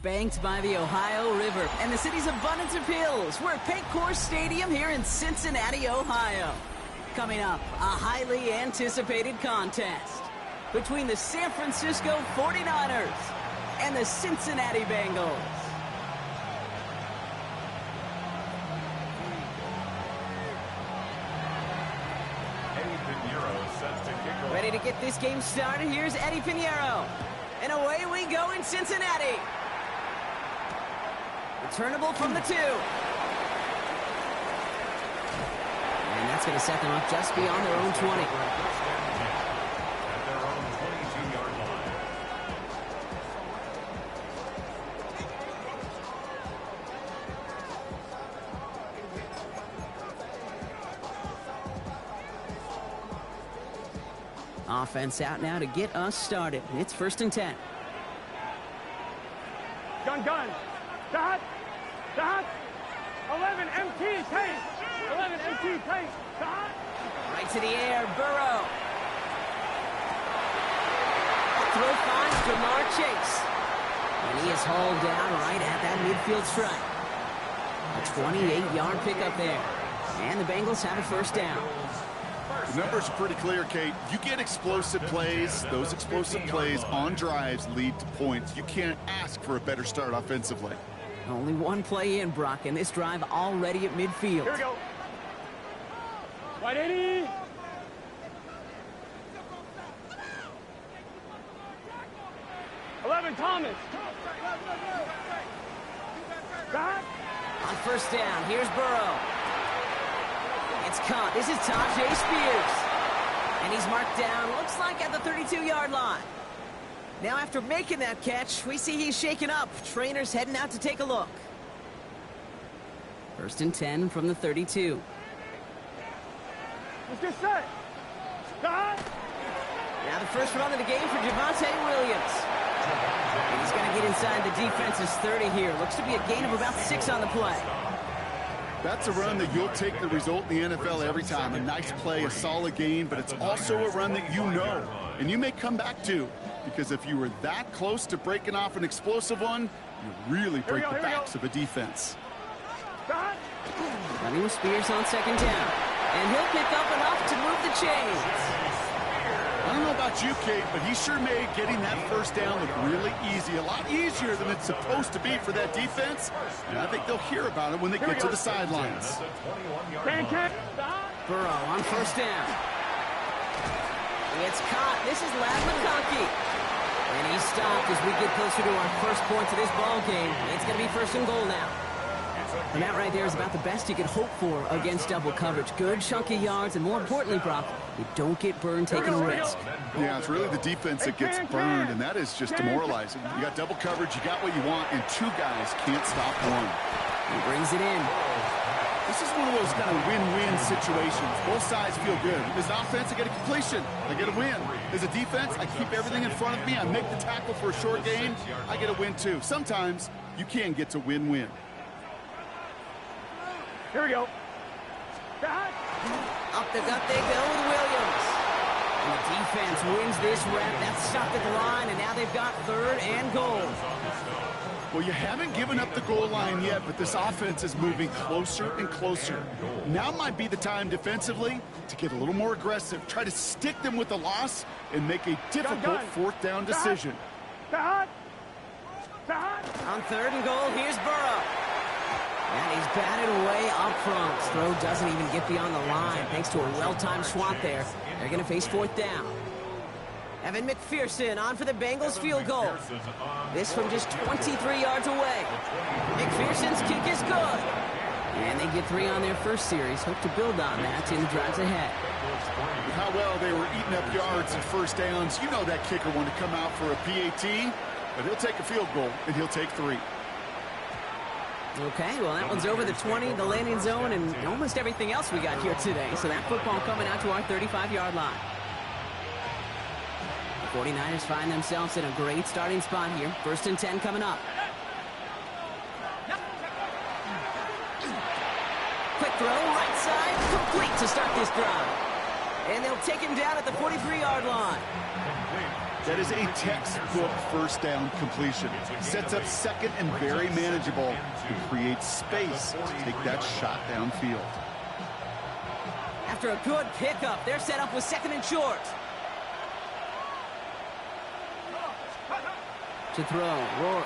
Banked by the Ohio River and the city's abundance of hills, we're at Paycor Stadium here in Cincinnati, Ohio. Coming up, a highly anticipated contest between the San Francisco 49ers and the Cincinnati Bengals. Ready to get this game started, here's Eddie Pinheiro. And away we go in Cincinnati. Returnable from the 2. And that's going to set them up just beyond their own 20. Offense out now to get us started. It's 1st and 10. Gun. Dot. 11 MT tight. 11 MT tight. Dot. Right to the air, Burrow. Throw finds Jamar Chase. And he is hauled down right at that midfield stripe. A 28-yard pickup there. And the Bengals have a 1st down. The numbers are pretty clear, Kate. You get explosive plays. Those explosive plays on drives lead to points. You can't ask for a better start offensively. Only one play in, Brock, and this drive already at midfield. Here we go. Wide 80. Thomas. Back. On 1st down, here's Burrow. It's caught. This is Tajay Spears. And he's marked down, looks like at the 32-yard line. Now after making that catch, we see he's shaken up. Trainers heading out to take a look. 1st and 10 from the 32. Let's get set. Stop. Now the first run of the game for Javonte Williams. And he's going to get inside the defense's 30 here. Looks to be a gain of about 6 on the play. That's a run that you'll take the result in the NFL every time. A nice play, a solid gain, but it's also a run that you know and you may come back to. Because if you were that close to breaking off an explosive one, you really break the backs of a defense. Running with Spears on 2nd down. And he'll pick up enough to move the chains. I don't know about you, Kate, but he sure made getting that 1st down look really easy. A lot easier than it's supposed to be for that defense. And I think they'll hear about it when they get to the sidelines. Burrow on 1st down. It's caught. This is Lad McConkey. And he's stopped as we get closer to our first points of this ball game. It's going to be 1st and goal now. And that right there is about the best you could hope for against double coverage. Good chunky yards, and more importantly, Brock, you don't get burned taking a risk. Yeah, it's really the defense that gets burned, and that is just demoralizing. You got double coverage, you got what you want, and 2 guys can't stop one. He brings it in. This is one of those kind of win-win situations. Both sides feel good. As an offense, I get a completion. I get a win. As a defense, I keep everything in front of me. I make the tackle for a short gain. I get a win, too. Sometimes you can get to win-win. Here we go. Up the gut they go with Williams. And the defense wins this rep. That's stopped at the line, and now they've got 3rd and goal. Well, you haven't given up the goal line yet, but this offense is moving closer and closer. Now might be the time defensively to get a little more aggressive, try to stick them with the loss, and make a difficult 4th down decision. On 3rd and goal, here's Burrow. And he's batted away up front. Throw doesn't even get beyond the line thanks to a well-timed swat there. They're going to face 4th down. Evan McPherson on for the Bengals field goal. This from just 23 yards away. McPherson's kick is good. And they get 3 on their first series. Hope to build on that in the drives ahead. How well they were eating up yards and 1st downs. You know that kicker wanted to come out for a PAT, but he'll take a field goal, and he'll take 3. Okay, well, that one's over the 20, the landing zone, and almost everything else we got here today. So that football coming out to our 35-yard line. The 49ers find themselves in a great starting spot here. 1st and 10 coming up. Quick throw, right side, complete to start this drive. And they'll take him down at the 43-yard line. That is a textbook first down completion. Sets up second and very manageable and creates space to take that shot downfield. After a good pickup, they're set up with 2nd and short. To throw, Rourke.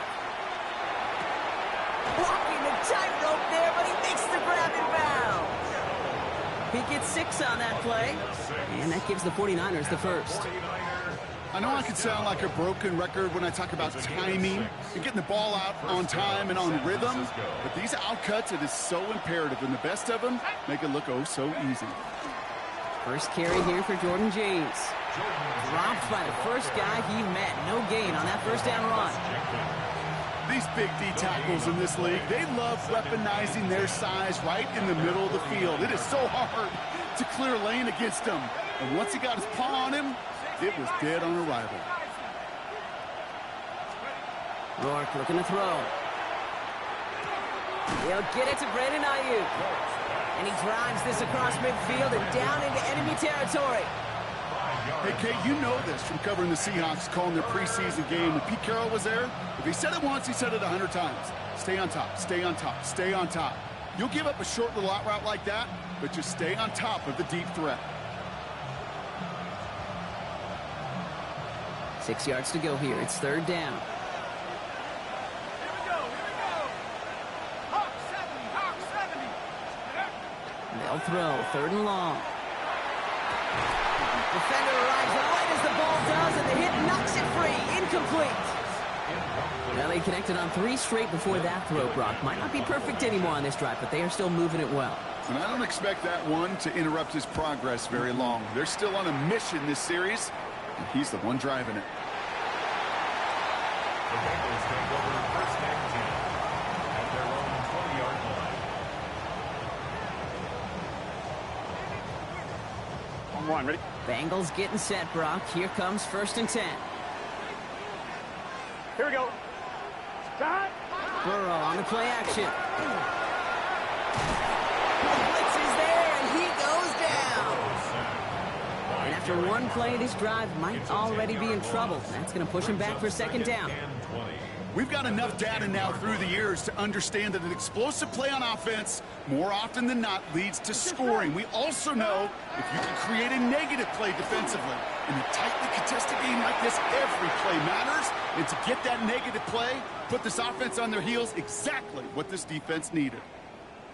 Walking the tightrope there, but he makes the grab in bounds. He gets 6 on that play, and that gives the 49ers the first. I know I can sound like a broken record when I talk about timing and getting the ball out on time and on rhythm, but these outcuts, it is so imperative, and the best of them make it look oh so easy. First carry here for Jordan James. Dropped by the first guy he met. No gain on that first down run. These big D tackles in this league, they love weaponizing their size right in the middle of the field. It is so hard to clear lane against them. And once he got his paw on him, it was dead on arrival. Rourke looking to throw. He'll get it to Brandon Ayuk. And he drives this across midfield and down into enemy territory. Hey, Kate, you know this from covering the Seahawks, calling their preseason game. When Pete Carroll was there, if he said it once, he said it 100 times. Stay on top, stay on top, stay on top. You'll give up a short little out route like that, but just stay on top of the deep threat. 6 yards to go here. It's 3rd down. They'll throw. 3rd and long. Defender arrives right as the ball does, and the hit knocks it free. Incomplete. Well, they connected on 3 straight before that throw, Brock. Might not be perfect anymore on this drive, but they are still moving it well. And I don't expect that one to interrupt his progress very long. They're still on a mission this series, and he's the one driving it. The Bengals take over 1st and 10 at their own 20-yard line. On 1, ready? Bengals getting set, Brock. Here comes 1st and 10. Here we go. Shot. Burrow on the play action. Blitz is there, and he goes down. And after one play, this drive might already be in trouble. That's going to push him back for 2nd down. We've got enough data now through the years to understand that an explosive play on offense more often than not leads to scoring. We also know if you can create a negative play defensively. In a tightly contested game like this, every play matters. And to get that negative play, put this offense on their heels, exactly what this defense needed.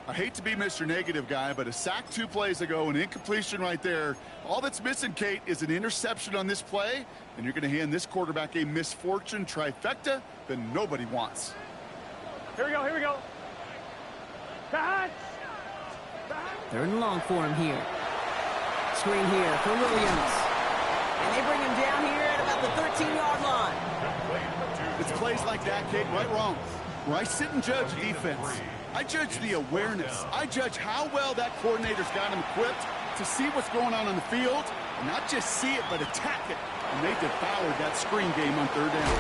I hate to be Mr. Negative guy, but a sack 2 plays ago, an incompletion right there. All that's missing, Kate, is an interception on this play, and you're going to hand this quarterback a misfortune trifecta that nobody wants. Here we go, here we go. Shot. 3rd and long for him here. Screen here for Williams. And they bring him down here at about the 13-yard line. It's plays like that, Kate, right wrong. Where I sit and judge defense. I judge the awareness. I judge how well that coordinator's got him equipped to see what's going on the field, and not just see it, but attack it. And they devoured that screen game on 3rd down.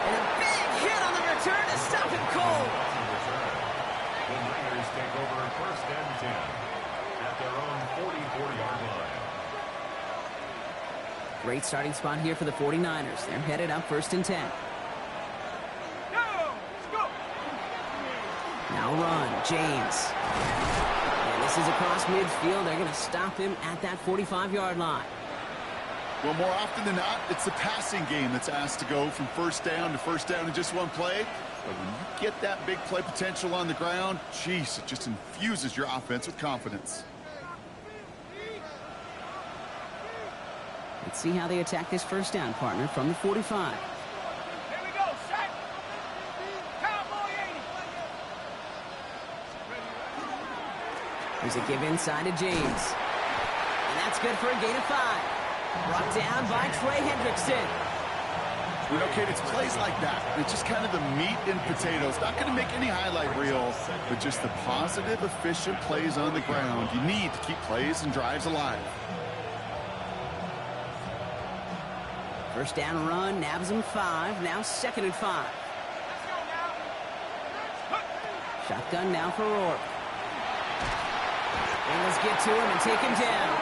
And a big hit on the return to stop him cold. The Niners take over 1st and 10 at their own 44-yard line. Great starting spot here for the 49ers. They're headed up 1st and 10. Now run, James. And this is across midfield. They're going to stop him at that 45-yard line. Well, more often than not, it's the passing game that's asked to go from 1st down to 1st down in just one play. But when you get that big play potential on the ground, geez, it just infuses your offense with confidence. Let's see how they attack this 1st down, partner, from the 45. Here's a give inside to James. And that's good for a gain of 5. Brought down by Trey Hendrickson. You know, Kate, it's plays like that. It's just kind of the meat and potatoes. Not going to make any highlight reel, but just the positive, efficient plays on the ground. You need to keep plays and drives alive. First down run, nabs him 5. Now 2nd and 5. Shotgun now for Rourke. Bengals get to him and take him down.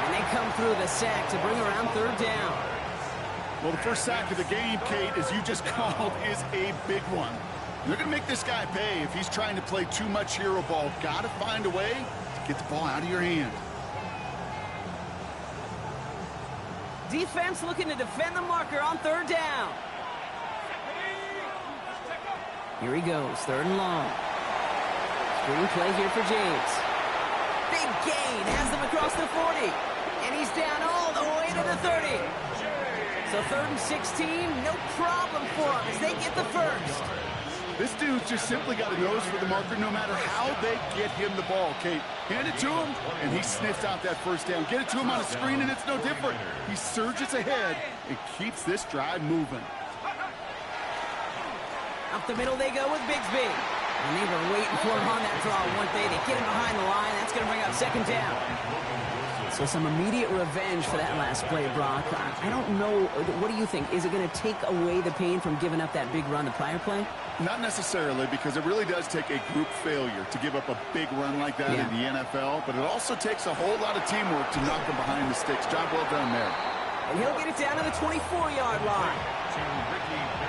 And they come through the sack to bring around 3rd down. Well, the first sack of the game, Kate, as you just called, is a big one. They're going to make this guy pay if he's trying to play too much hero ball. Got to find a way to get the ball out of your hand. Defense looking to defend the marker on 3rd down. Here he goes, 3rd and long. Screen play here for James. Big gain, has them across the 40. And he's down all the way to the 30. So 3rd and 16, no problem for him as they get the first. This dude's just simply got a nose for the marker no matter how they get him the ball, Kate. Hand it to him, and he sniffs out that first down. Get it to him on a screen, and it's no different. He surges ahead and keeps this drive moving. Up the middle they go with Bigsby. And they were waiting for him on that draw, weren't they? They get him behind the line. That's going to bring up 2nd down. So some immediate revenge for that last play, Brock. I don't know. What do you think? Is it going to take away the pain from giving up that big run the prior play? Not necessarily, because it really does take a group failure to give up a big run like that in the NFL. But it also takes a whole lot of teamwork to knock him behind the sticks. Job well done there. And he'll get it down to the 24-yard line.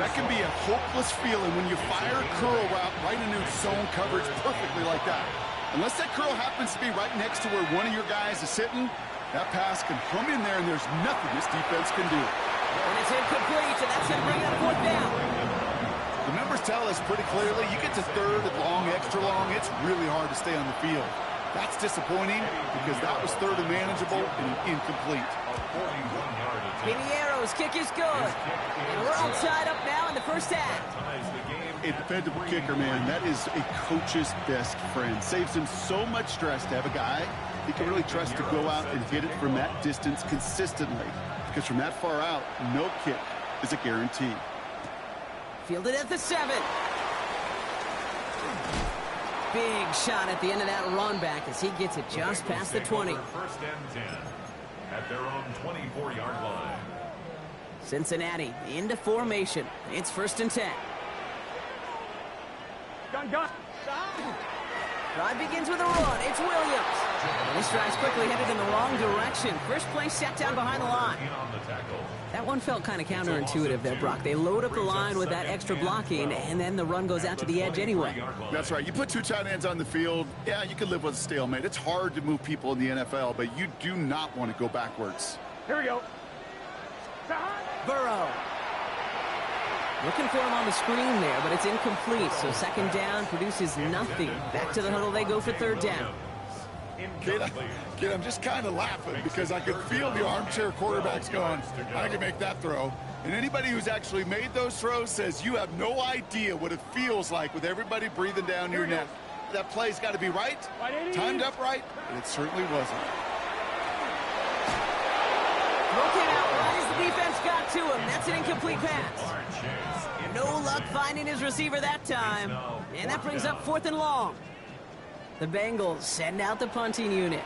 That can be a hopeless feeling when you fire a curl route right into zone coverage perfectly like that. Unless that curl happens to be right next to where one of your guys is sitting, that pass can come in there and there's nothing this defense can do. And it's incomplete, and that's going to bring up 4th down. The numbers tell us pretty clearly, you get to 3rd and long, extra long, it's really hard to stay on the field. That's disappointing because that was 3rd and manageable and incomplete. Pinheiro's kick is good. And we're all tied up now in the first half. A dependable kicker, man. That is a coach's best friend. Saves him so much stress to have a guy he can really trust to go out and hit it from that distance consistently. Because from that far out, no kick is a guarantee. Fielded at the 7. Big shot at the end of that run back as he gets it just past the 20. 1st and 10 at their own 24-yard line. Cincinnati into formation. It's 1st and 10. Gun. Drive begins with a run. It's Williams. And this drive's quickly headed in the wrong direction. First play set down behind the line. That one felt kind of counterintuitive there, Brock. They load up the line with that extra blocking, and then the run goes out to the edge anyway. That's right. You put 2 tight ends on the field, yeah, you can live with a stalemate. It's hard to move people in the NFL, but you do not want to go backwards. Here we go. Burrow. Looking for him on the screen there, but it's incomplete. So 2nd down produces nothing. Back to the huddle they go for 3rd down. Kid, I'm just kind of laughing because I could feel the armchair quarterbacks going, I can make that throw. And anybody who's actually made those throws says you have no idea what it feels like with everybody breathing down your neck. That play's got to be right, timed up right, and it certainly wasn't. Looking out right as the defense got to him. That's an incomplete pass. No luck finding his receiver that time. And that brings up 4th and long. The Bengals send out the punting unit.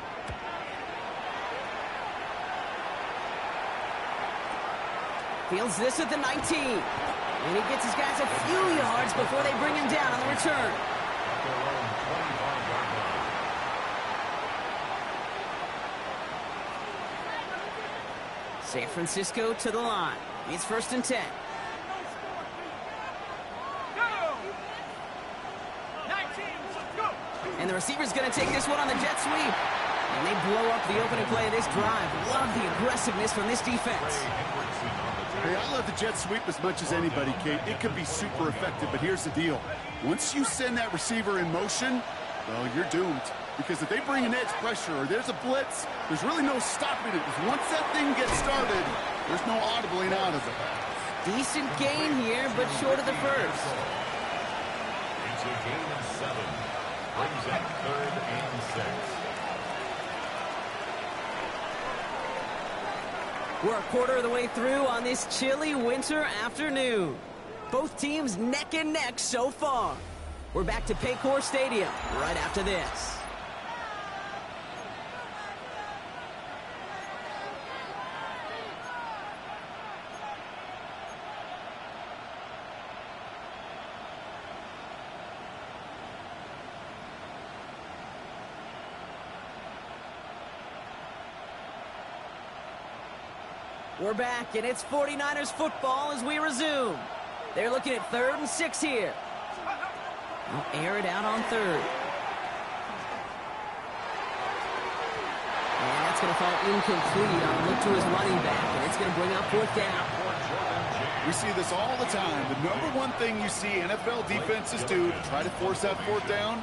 Fields this at the 19. And he gets his guys a few yards before they bring him down on the return. San Francisco to the line. It's 1st and 10. And the receiver's going to take this one on the jet sweep. And they blow up the opening play of this drive. Love the aggressiveness from this defense. Hey, I love the jet sweep as much as anybody, Kate. It can be super effective, but here's the deal. Once you send that receiver in motion, well, you're doomed. Because if they bring an edge pressure or there's a blitz, there's really no stopping it. Because once that thing gets started, there's no audibling out of it. Decent gain here, but short of the first. It's a gain of 7. Brings up 3rd and 6. We're a quarter of the way through on this chilly winter afternoon. Both teams neck and neck so far. We're back to Paycor Stadium right after this. We're back, and it's 49ers football as we resume. They're looking at 3rd and 6 here. They'll air it out on 3rd. And that's going to fall incomplete on a look to his running back, and it's going to bring up 4th down. We see this all the time. The number one thing you see NFL defenses do to try to force that 4th down,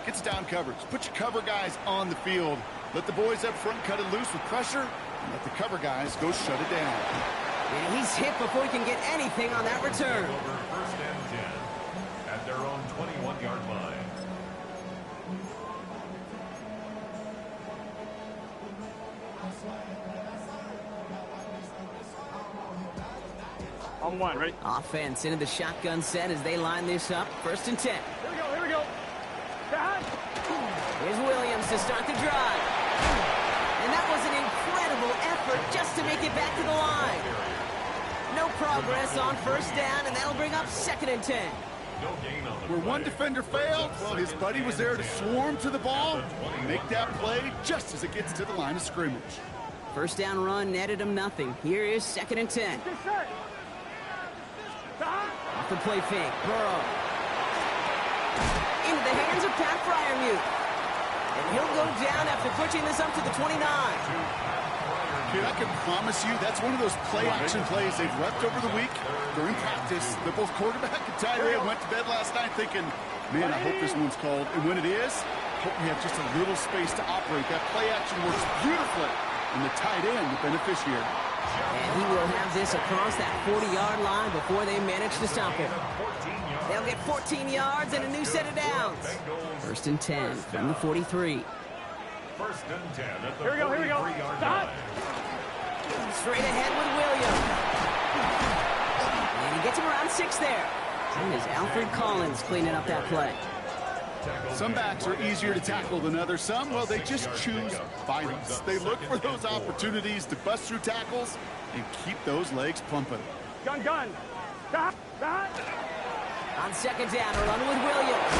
gets down coverage. Put your cover guys on the field. Let the boys up front cut it loose with pressure, and let the cover guys go shut it down. And he's hit before he can get anything on that return. Over 1st and 10 at their own 21-yard line. On 1, ready? Offense into the shotgun set as they line this up. 1st and 10. Here we go. Stop. Here's Williams to start the drive. And that was an incredible effort just to make it back to the line. No progress on 1st down, and that'll bring up 2nd and 10. No gain on the Where play. one defender failed, well, his buddy was there to swarm to the ball and make that play just as it gets to the line of scrimmage. 1st down run netted him nothing. Here is 2nd and 10. Get set. Stop. Off the play fake. Burrow. Into the hands of Pat Fryermuth. And he'll go down after pushing this up to the 29. Dude, I can promise you that's one of those play-action plays they've repped over the week during practice. That both quarterback and tight end went to bed last night thinking, man, I hope this one's called. And when it is, hope we have just a little space to operate. That play-action works beautifully. And the tight end, the beneficiary. And he will have this across that 40-yard line before they manage to stop him. They'll get 14 yards and a new set of downs. 1st and 10 from the 43. 1st and 10 at the Here we go. 43-yard Stop. line. Straight ahead with Williams. And he gets him around 6 there. And is Alfred Collins cleaning up that play. Some backs are easier to tackle than others. Some, well, they just choose violence. They look for those opportunities to bust through tackles and keep those legs pumping. Gun. Stop. On 2nd down, a run with Williams.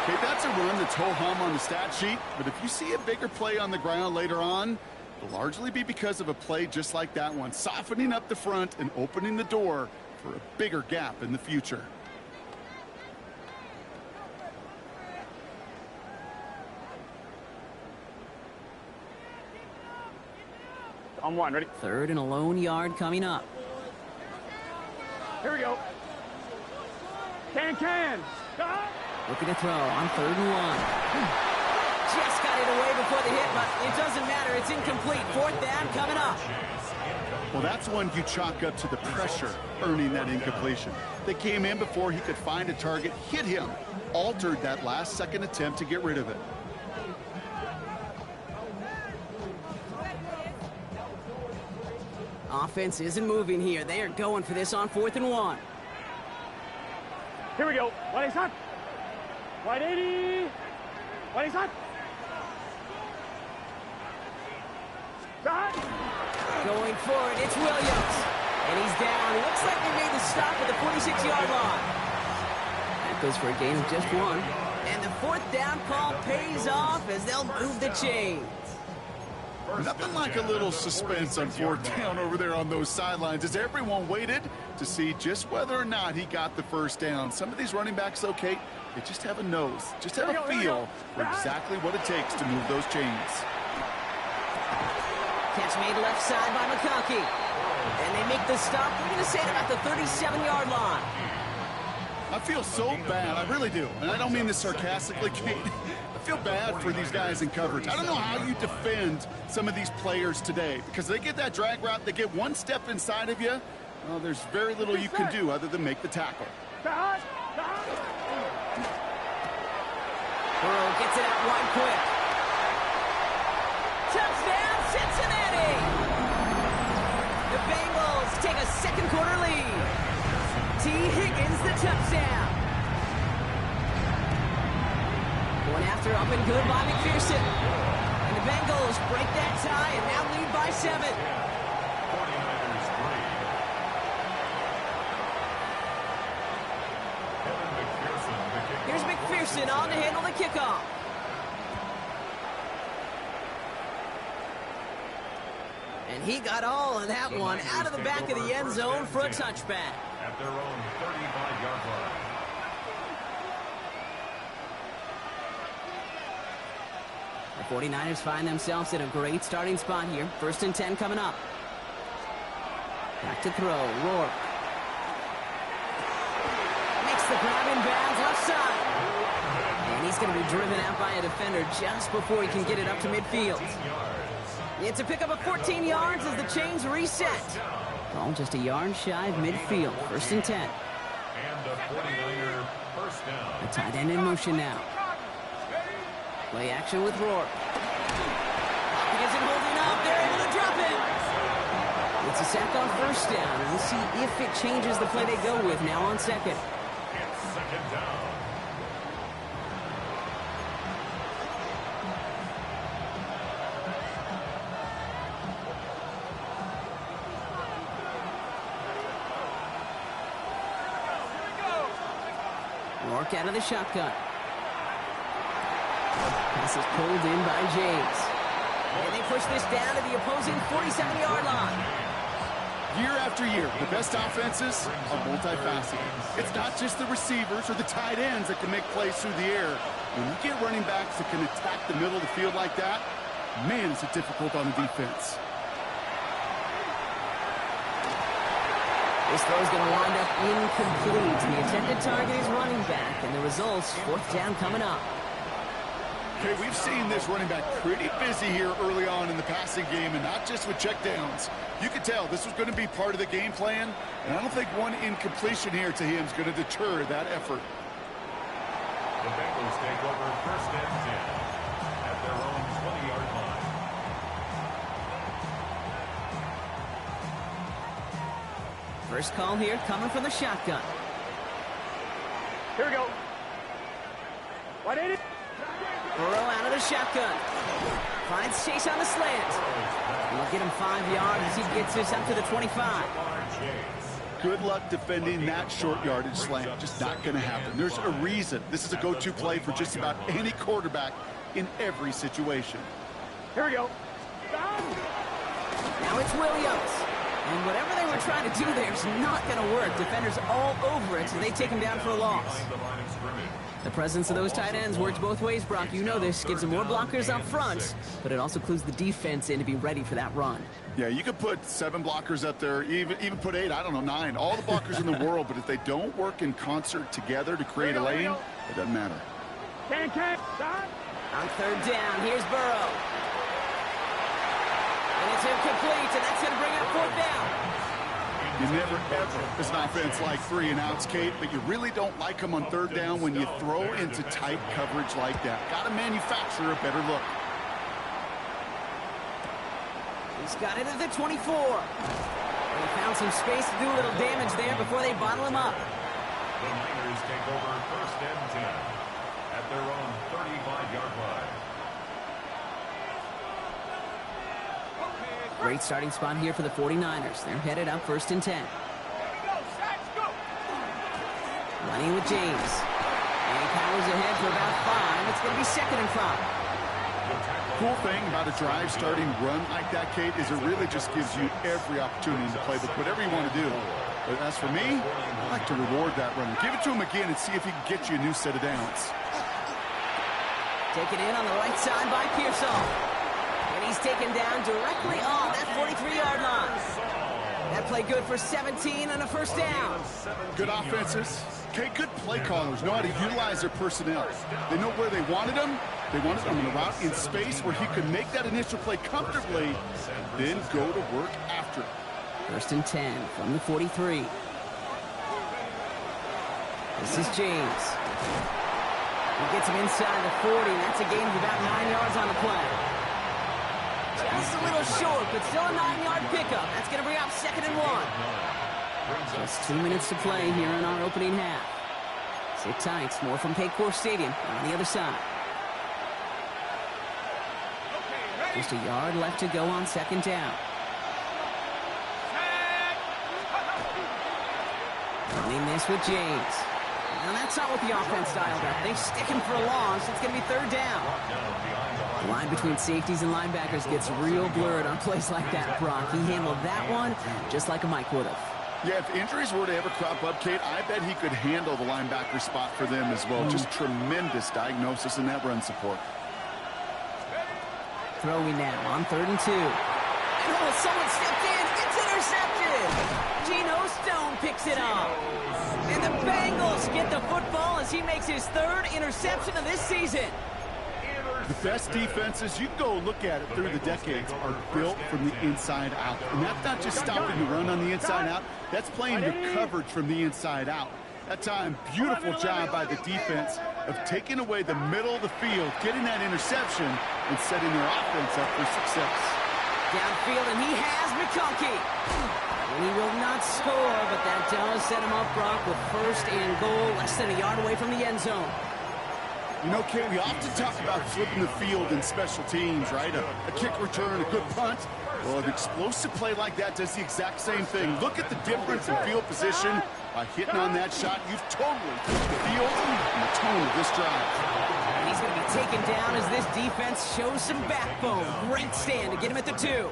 Okay, that's a run that's ho-hum on the stat sheet, but if you see a bigger play on the ground later on, it'll largely be because of a play just like that one, softening up the front and opening the door for a bigger gap in the future. On 1, ready? 3rd and a lone yard coming up. Here we go. Can. Stop. Looking to throw on 3rd and 1. Just got it away before the hit, but it doesn't matter. It's incomplete. 4th down coming up. Well, that's one you chalk up to the pressure earning that incompletion. They came in before he could find a target, hit him, altered that last-second attempt to get rid of it. Offense isn't moving here. They are going for this on 4th and 1. Here we go. Wide hot. Wide 80. Wide hot. Stop. Going for it, it's Williams. And he's down. Looks like they made the stop at the 46-yard line. That goes for a gain of just 1. And the 4th down call pays off as they'll move the chains. Nothing like a little suspense on 4th down over there on those sidelines as everyone waited to see just whether or not he got the 1st down. Some of these running backs, okay, they just have a nose, just have a feel for exactly what it takes to move those chains. Catch made left side by McConkey. And they make the stop. We're going to say it about the 37-yard line. I feel so bad, I really do. And I don't mean this sarcastically, Kate. I feel bad for these guys in coverage. I don't know how you defend some of these players today because they get that drag route, they get one step inside of you. Well, there's very little you can do other than make the tackle. Stop. Burrow gets it out wide quick. Touchdown, Cincinnati! The Bengals take a second quarter lead. T. Higgins the touchdown. One after up and good by McPherson. And the Bengals break that tie and now lead by 7. 49ers 3. Here's McPherson on to handle the kickoff. And He got all of that one out of the back of the end zone for a touchback. At their own 35-yard line. The 49ers find themselves in a great starting spot here. 1st and 10 coming up. Back to throw. Rourke. Makes the grab in bounds left side. And he's going to be driven out by a defender just before he can get it up to midfield. It's a pickup of 14 yards as the chains reset. Ball just a yard shy of midfield. 1st and 10. And the 49er first down. The tight end in motion now. Play action with Rourke. Pocket isn't holding up. They're able to drop it. It's a sack on 1st down. And we'll see if it changes the play they go with now on 2nd. It's 2nd down. Rourke out of the shotgun. Pass is pulled in by James. And they push this down to the opposing 47-yard line. Year after year, the best offenses are multifaceted. It's not just the receivers or the tight ends that can make plays through the air. When you get running backs that can attack the middle of the field like that, man, is it difficult on the defense. This throw is going to wind up incomplete. The intended target is running back, and the results, 4th down coming up. Okay, we've seen this running back pretty busy here early on in the passing game, and not just with checkdowns. You could tell this was going to be part of the game plan, and I don't think one incompletion here to him is going to deter that effort. The Bengals take over 1st and 10 at their own 20-yard line. First call here coming from the shotgun. Here we go. 180. Burrow out of the shotgun. Finds Chase on the slant. We'll get him 5 yards as he gets this up to the 25. Good luck defending that short yardage slant. Just not going to happen. There's a reason this is a go-to play for just about any quarterback in every situation. Here we go. Now it's Williams. And whatever they were trying to do there is not going to work. Defenders all over it, so they take him down for a loss. The presence of those tight ends works both ways, Brock. You know this. Gives them more blockers up front, but it also clues the defense in to be ready for that run. Yeah, you could put 7 blockers up there, even put 8, I don't know, 9. All the blockers in the world, but if they don't work in concert together to create a lane, it doesn't matter. Can. On 3rd down, here's Burrow. And it's incomplete, and that's going to bring up 4th down. You never, ever, as an offense, like 3 and outs, Kate, but you really don't like them on 3rd down when you throw into tight coverage like that. Got to manufacture a better look. He's got it at the 24. They found some space to do a little damage there before they bottle him up. The Niners take over 1st and 10 at their own 35-yard line. Great starting spot here for the 49ers. They're headed up 1st and 10. Running with James. And he powers ahead for about 5. It's going to be 2nd and 5. Cool thing about a drive starting run like that, Kate, is it really just gives you every opportunity to play whatever you want to do. But as for me, I like to reward that runner. Give it to him again and see if he can get you a new set of downs. Taken in on the right side by Pearsall. And he's taken down directly on that 43-yard line. That play good for 17 and a 1st down. Good offenses. Okay, good play callers know how to utilize their personnel. They know where they wanted them. They wanted them in a route in space where he could make that initial play comfortably, then go to work after. 1st and 10 from the 43. This is James. He gets him inside the 40. That's a gain of about 9 yards on the play. Just a little short, but still a 9-yard pickup. That's going to bring up 2nd and 1. Just 2 minutes to play here in our opening half. Sit tight. More from Paycor Stadium on the other side. Just a yard left to go on 2nd down. Running this with James. Now that's not what the offense dialed up. They stick him for a long, so it's going to be third down. The line between safeties and linebackers gets real blurred on plays like that, Brock. He handled that one just like a Mike would have. Yeah, if injuries were to ever crop up, Kate, I bet he could handle the linebacker spot for them as well. Just tremendous diagnosis in that run support. Throwing now on 3rd and 2. And oh, someone stepped in. It's intercepted. Geno Stone picks it up. And the Bengals get the football as he makes his 3rd interception of this season. The best defenses, you can go look at it through the decades, are built from the inside out. And that's not just stopping the run on the inside out. That's playing the coverage from the inside out. That time, beautiful job by the defense of taking away the middle of the field, getting that interception, and setting their offense up for success. Downfield, and he has McConkey. And he will not score, but that does set him up, Brock, with 1st and goal, less than a yard away from the end zone. You know, Kate, we often talk about flipping the field in special teams, right? A kick return, a good punt. Well, an explosive play like that does the exact same thing. Look at the difference in field position. By hitting on that shot, you've totally flipped the field and the tone of this drive. And he's going to be taken down as this defense shows some backbone. Great stand to get him at the 2.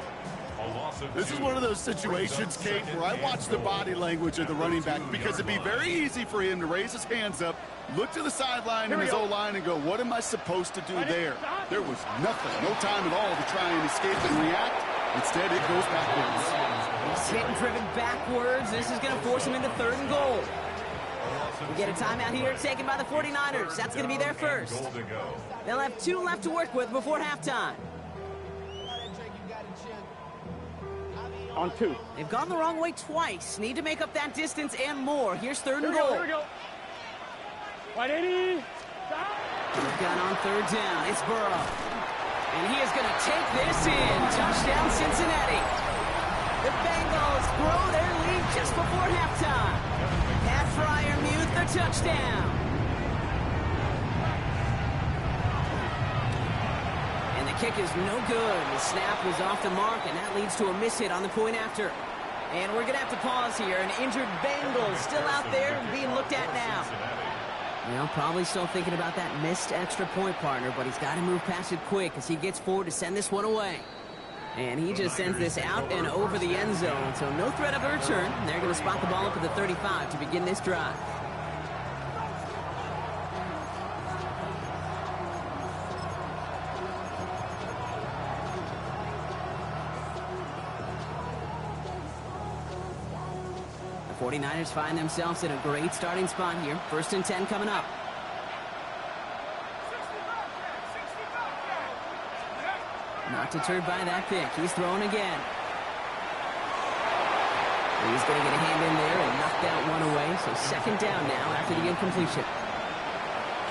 This is one of those situations, Kate, where I watch the body language of the running back because it'd be very easy for him to raise his hands up, look to the sideline in his O-line and go, what am I supposed to do there? There was nothing, no time at all to try and escape and react. Instead, it goes backwards. He's hit and driven backwards. This is going to force him into 3rd and goal. We get a timeout here taken by the 49ers. That's going to be their first. They'll have 2 left to work with before halftime. On 2. They've gone the wrong way twice. Need to make up that distance and more. Here's 3rd and goal. Here we go. 180. Gun on 3rd down. It's Burrow. And he is going to take this in. Touchdown, Cincinnati. The Bengals grow their lead just before halftime. Pat Freiermuth, the touchdown. And the kick is no good. The snap was off the mark, and that leads to a miss hit on the point after. And we're going to have to pause here. An injured Bengals still out there being looked at now. Well, probably still thinking about that missed extra point, partner, but he's got to move past it quick as he gets forward to send this one away. And he just sends this out and over the end zone, so no threat of a return. They're going to spot the ball up at the 35 to begin this drive. The 49ers find themselves in a great starting spot here. 1st and 10 coming up. Not deterred by that pick. He's throwing again. He's going to get a hand in there and knock that one away. So 2nd down now after the incompletion.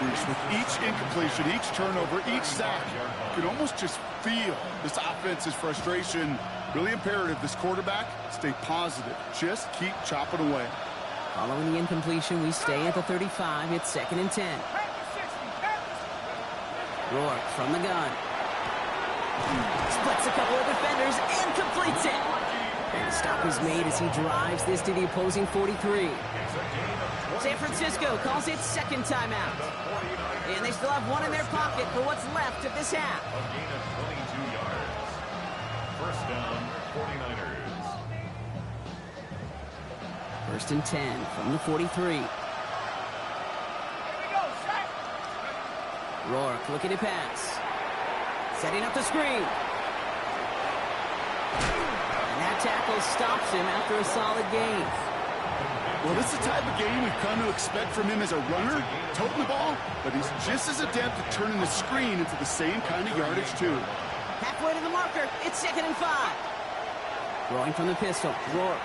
With each incompletion, each turnover, each sack, you can almost just feel this offense's frustration. Really imperative, this quarterback, stay positive. Just keep chopping away. Following the incompletion, we stay at the 35. It's 2nd and 10. Rourke from the gun. Splits a couple of defenders and completes it. And the stop is made as he drives this to the opposing 43. San Francisco calls it 2nd timeout. And they still have 1 in their pocket for what's left of this half. A gain of 22 yards. 1st down, 49ers. 1st and 10 from the 43. Rourke looking to pass. Setting up the screen. And that tackle stops him after a solid gain. Well, this is the type of game we've come to expect from him as a runner, toting the ball, but he's just as adept at turning the screen into the same kind of yardage, too. Halfway to the marker. It's 2nd and 5. Throwing from the pistol. Rourke.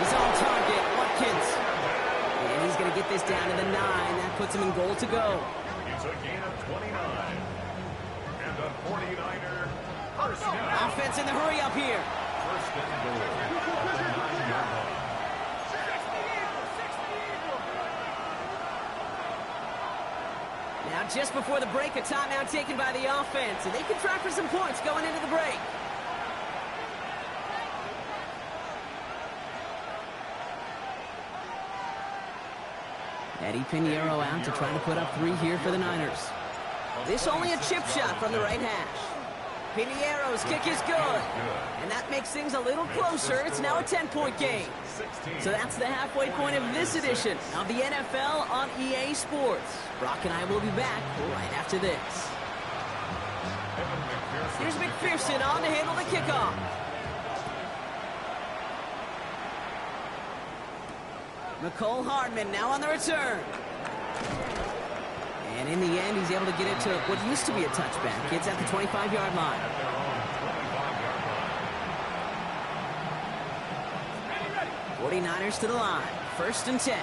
He's on target. Watkins. And he's going to get this down to the 9. That puts him in goal to go. It's a gain of 29. And a 49er first down. Offense in the hurry up here. 1st and goal. At the 9-yard line. Now, just before the break, a timeout taken by the offense, and they can try for some points going into the break. Eddie Pinheiro out to try to put up 3 here for the Niners. This only a chip shot from the right hash. Pinheiro's kick is good. And that makes things a little closer. It's now a 10-point game. So that's the halfway point of this edition of the NFL on EA Sports. Brock and I will be back right after this. Here's McPherson on to handle the kickoff. McCole Hardman now on the return. And in the end, he's able to get it to what used to be a touchback. It's at the 25-yard line. Ready, 49ers to the line. 1st and 10.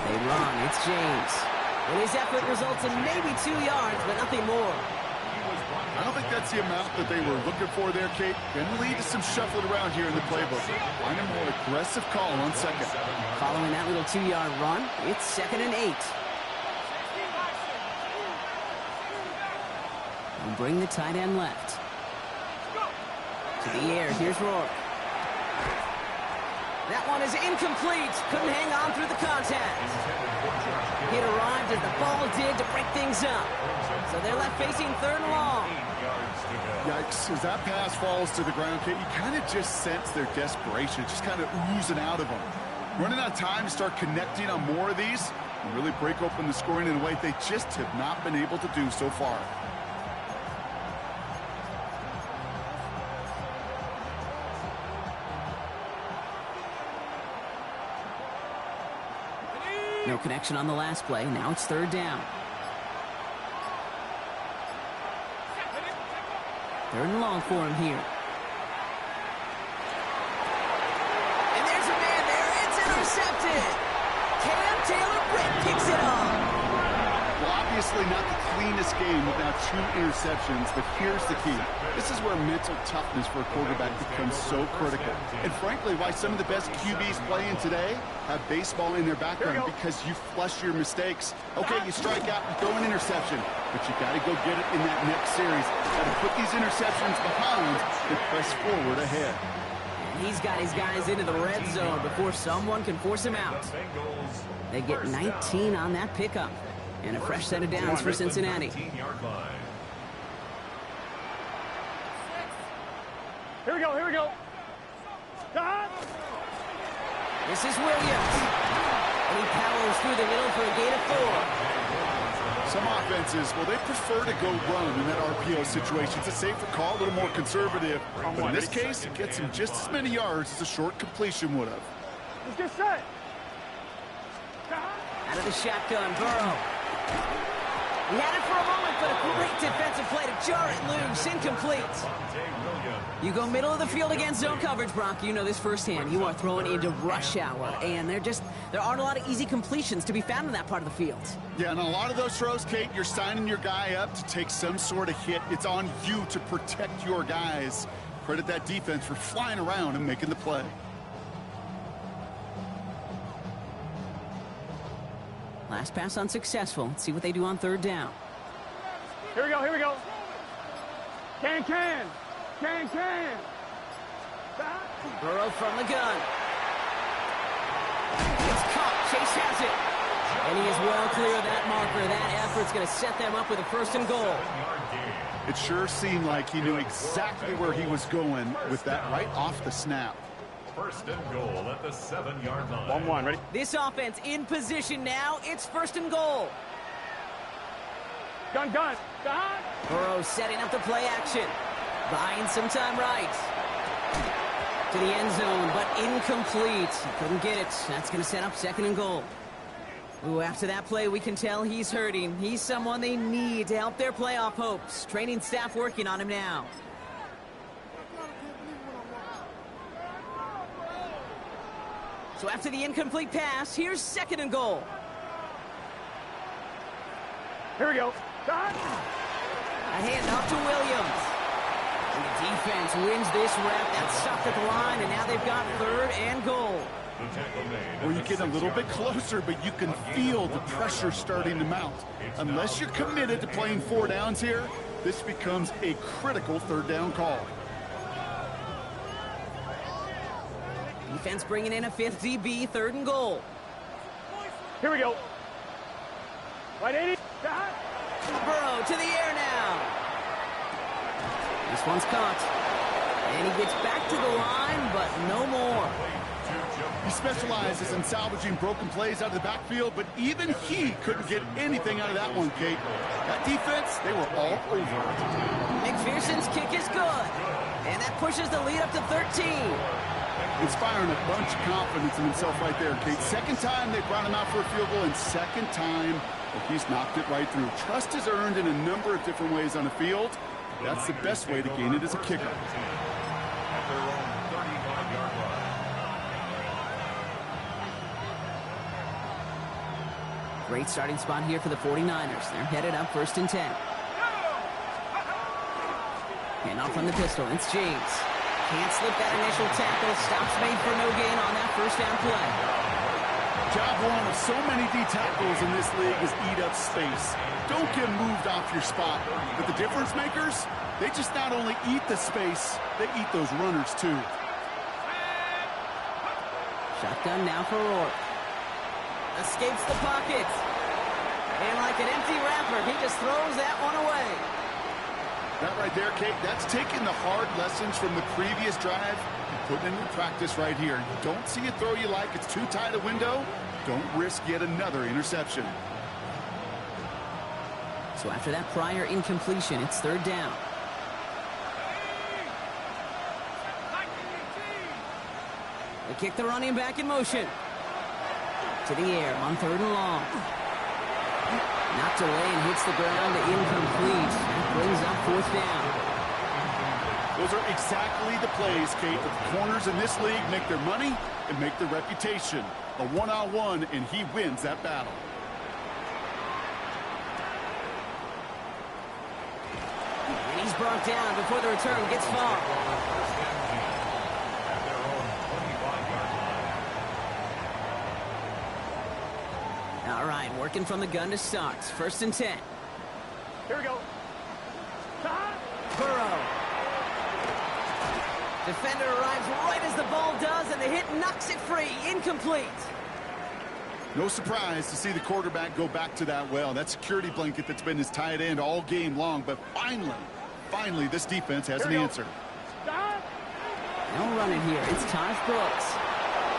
They run. It's James. And his effort results in maybe 2 yards, but nothing more. I don't think that's the amount that they were looking for there, Kate. Can lead to some shuffling around here in the playbook. Find a more aggressive call on second. Following that little 2-yard run, it's 2nd and 8. And bring the tight end left. To the air, here's Rourke. That one is incomplete. Couldn't hang on through the contact. It arrived as the ball did to break things up. So they're left facing 3rd and long. Yikes, as that pass falls to the ground, Kate, you kind of just sense their desperation, just kind of oozing out of them. Running out of time to start connecting on more of these and really break open the scoring in a way they just have not been able to do so far. No connection on the last play. Now it's 3rd down. 3rd and long for him here. And there's a man there. It's intercepted. Cam Taylor-Britt picks it up. Well, obviously not the cleanest game without 2 interceptions, but here's the key. This is where mental toughness for a quarterback becomes so critical. And frankly, why some of the best QBs playing today have baseball in their background, because you flush your mistakes. Okay, you strike out, you throw an interception, but you got to go get it in that next series. Got to put these interceptions behind and press forward ahead. And he's got his guys into the red zone before someone can force him out. They get 19 on that pickup. And a fresh set of downs for Cincinnati. Here we go, here we go. This is Williams. And he powers through the middle for a gain of 4. Some offenses, well, they prefer to go run in that RPO situation. It's a safer call, a little more conservative. But in this case, it gets him just as many yards as a short completion would have. Let's get set. Out of the shotgun, Burrow. He had it for a moment, but a great defensive play to jar it loose. Incomplete. You go middle of the field against zone coverage, Brock. You know this firsthand. You are throwing into rush hour, and there aren't a lot of easy completions to be found in that part of the field. Yeah, and a lot of those throws, Kate, you're signing your guy up to take some sort of hit. It's on you to protect your guys. Credit that defense for flying around and making the play. Last pass unsuccessful. Let's see what they do on 3rd down. Here we go, here we go. Can. Burrow from the gun. It's caught. Chase has it. And he is well clear of that marker. That effort's going to set them up with a 1st and goal. It sure seemed like he knew exactly where he was going with that right off the snap. 1st and goal at the 7-yard line. 1-1, ready? This offense in position now. It's 1st and goal. Gun. Burrow setting up the play action. Buying some time right. To the end zone, but incomplete. Couldn't get it. That's going to set up 2nd and goal. Ooh, after that play, we can tell he's hurting. He's someone they need to help their playoff hopes. Training staff working on him now. So after the incomplete pass, here's 2nd and goal. Here we go. A handoff to Williams. And the defense wins this rep. That's stopped at the line, and now they've got 3rd and goal. Well, you get a little bit closer, but you can feel the pressure starting to mount. Unless you're committed to playing 4 downs here, this becomes a critical third down call. Defense bringing in a fifth DB, 3rd and goal. Here we go. Right 80. Burrow to the air now. This one's caught. And he gets back to the line, but no more. He specializes in salvaging broken plays out of the backfield, but even he couldn't get anything out of that one, Kate. That defense, they were all over it. McPherson's kick is good. And that pushes the lead up to 13. Inspiring a bunch of confidence in himself right there, Kate. Second time they brought him out for a field goal, and second time he's knocked it right through. Trust is earned in a number of different ways on the field. That's the best way to gain it as a kicker. At their own 35-yard line. Great starting spot here for the 49ers. They're headed up 1st and 10. And off on the pistol, it's James. Can't slip that initial tackle. Stops made for no gain on that 1st down play. Job one of so many D tackles in this league is eat up space. Don't get moved off your spot. But the difference makers, they just not only eat the space, they eat those runners too. Shotgun now for Rourke. Escapes the pocket. And like an empty wrapper, he just throws that one away. That right there, Kate, that's taking the hard lessons from the previous drive and putting it into practice right here. You don't see a throw you like, it's too tight a window, don't risk yet another interception. So after that prior incompletion, it's 3rd down. They kick the running back in motion. To the air on 3rd and long. Knocked away and hits the ground, incomplete. That brings up 4th down. Those are exactly the plays, Kate, that the corners in this league make their money and make their reputation. A one-on-one, and he wins that battle. And he's brought down before the return gets far. All right, working from the gun to start. 1st and 10. Here we go. Burrow. Defender arrives right as the ball does, and the hit knocks it free. Incomplete. No surprise to see the quarterback go back to that well. That security blanket that's been his tight end all game long, but finally, this defense has an answer. No running here. It's Taj Brooks.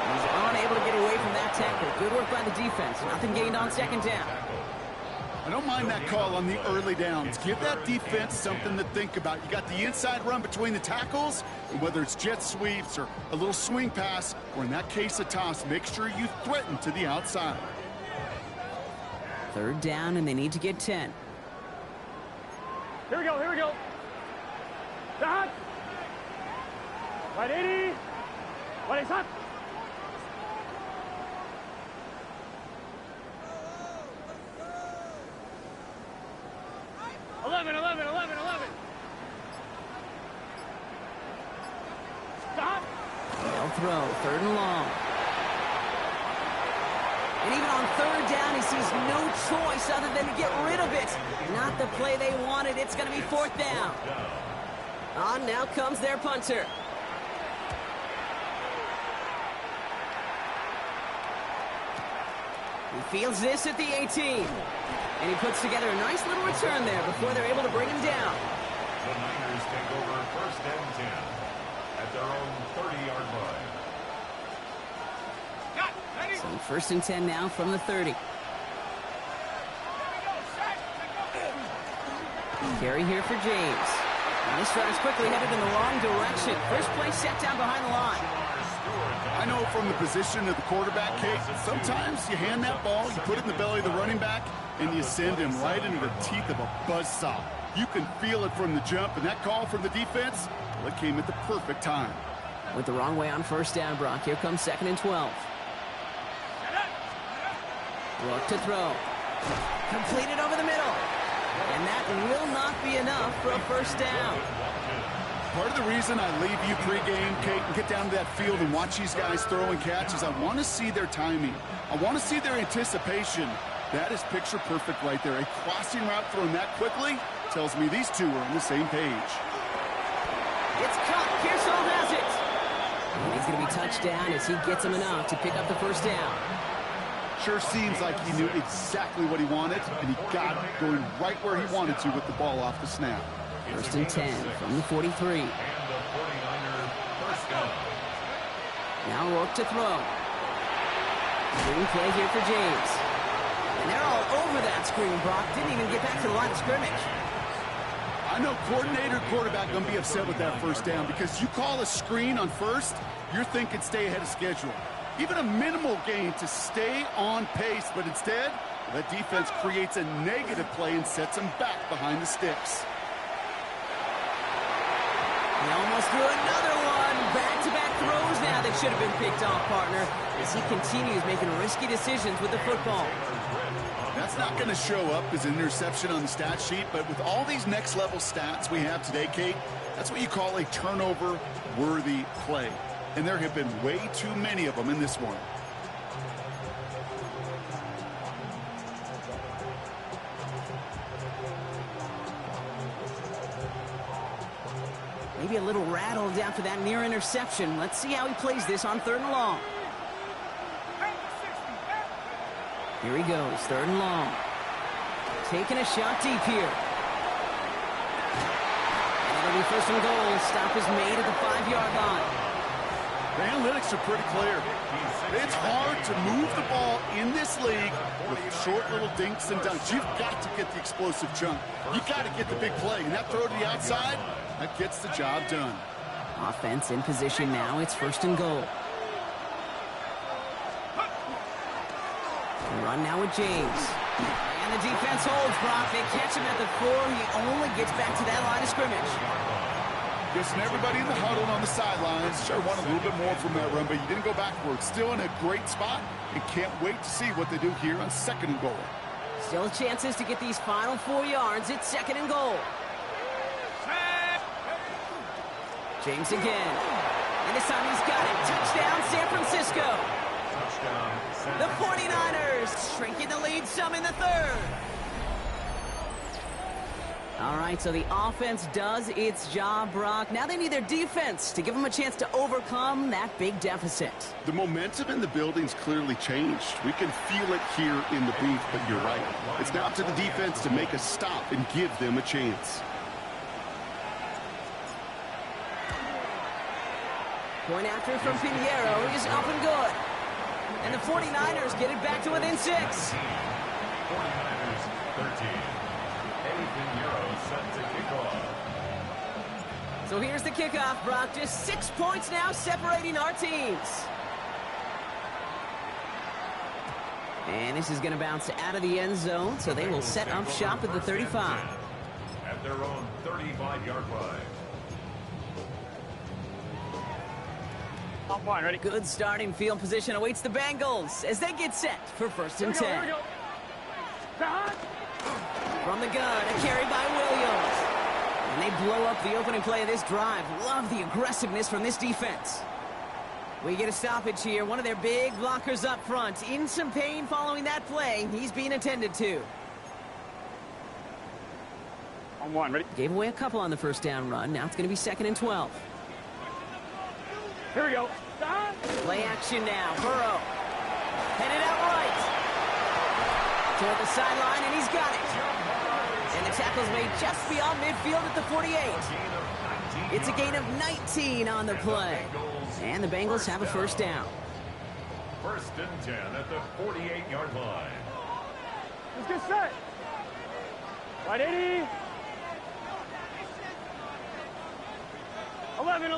He's unable to get away from that tackle. Good work by the defense. Nothing gained on 2nd down. I don't mind that call on the early downs. Give that defense something to think about. You got the inside run between the tackles, and whether it's jet sweeps or a little swing pass, or in that case a toss, make sure you threaten to the outside. 3rd down, and they need to get 10. Here we go. Here we go. Stop. Right 80. Right 80. 11. Stop. They'll throw. 3rd and long. And even on 3rd down, he sees no choice other than to get rid of it. Not the play they wanted. It's going to be 4th down. On now comes their punter. He fields this at the 18. And he puts together a nice little return there before they're able to bring him down. The Niners take over 1st and 10 at their own 30-yard line. So 1st and 10 now from the 30. Carry here for James. And this run is quickly headed in the wrong direction. First play set down behind the line. I know from the position of the quarterback, Kate, sometimes you hand that ball, you put it in the belly of the running back, and you send him right into the teeth of a buzzsaw. You can feel it from the jump, and that call from the defense, well, it came at the perfect time. Went the wrong way on 1st down, Brock. Here comes 2nd and 12. Look to throw. Completed over the middle. And that will not be enough for a 1st down. Part of the reason I leave you pregame, Kate, and get down to that field and watch these guys throw and catch is I want to see their timing. I want to see their anticipation. That is picture perfect right there. A crossing route thrown that quickly tells me these two are on the same page. It's caught. Pearsall has it. And he's going to be touched down as he gets him enough to pick up the first down. Sure seems like he knew exactly what he wanted, and he got it going right where he wanted to with the ball off the snap. First and 10 from the 43. And the 49er first down. Now Rourke to throw. Screen play here for James. And they're all over that screen, Brock. Didn't even get back to the line of scrimmage. I know coordinator, quarterback going to be upset with that first down because you call a screen on first, you're thinking stay ahead of schedule. Even a minimal gain to stay on pace, but instead, that defense creates a negative play and sets them back behind the sticks. He almost threw another one. Back-to-back throws now that should have been picked off, partner, as he continues making risky decisions with the football. That's not going to show up as an interception on the stat sheet, but with all these next-level stats we have today, Kate, that's what you call a turnover-worthy play. And there have been way too many of them in this one. Maybe a little rattled after that near interception. Let's see how he plays this on 3rd and long. Here he goes, 3rd and long. Taking a shot deep here. And it'll be 1st and goal. Stop is made at the 5-yard line. The analytics are pretty clear. It's hard to move the ball in this league with short little dinks and dunks. You've got to get the explosive chunk. You've got to get the big play. And that throw to the outside, that gets the job done. Offense in position now. It's 1st and goal. Run now with James. And the defense holds, Brock. They catch him at the 4. He only gets back to that line of scrimmage. Guessing everybody in the huddle on the sidelines sure wanted a little bit more from that run, but you didn't go backwards. Still in a great spot and can't wait to see what they do here on 2nd and goal. Still chances to get these final 4 yards. It's 2nd and goal. James again. And this time he's got it. Touchdown, San Francisco. Touchdown, The 49ers shrinking the lead some in the 3rd. All right, so the offense does its job, Brock. Now they need their defense to give them a chance to overcome that big deficit. The momentum in the building's clearly changed. We can feel it here in the booth, but you're right. It's now up to the defense to make a stop and give them a chance. Point after from Pinheiro is up and good. And the 49ers get it back to within 6. 49ers 13. Eddie Pinheiro set to kick off. So here's the kickoff, Brock. Just 6 points now separating our teams. And this is going to bounce out of the end zone, so they will set up shop at the 35. At their own 35-yard line. On point, ready? Good starting field position awaits the Bengals as they get set for 1st and 10. Here we go. From the gun, a carry by Williams. And they blow up the opening play of this drive. Love the aggressiveness from this defense. We get a stoppage here. One of their big blockers up front. In some pain following that play. He's being attended to. On one, ready? Gave away a couple on the first down run. Now it's going to be 2nd and 12. Here we go. Play action now. Burrow. Headed out right. Toward the sideline, and he's got it. And the tackle's made just beyond midfield at the 48. It's a gain of 19 on the play. And the Bengals have a first down. 1st and 10 at the 48-yard line. Let's get set. Right, 80. 11.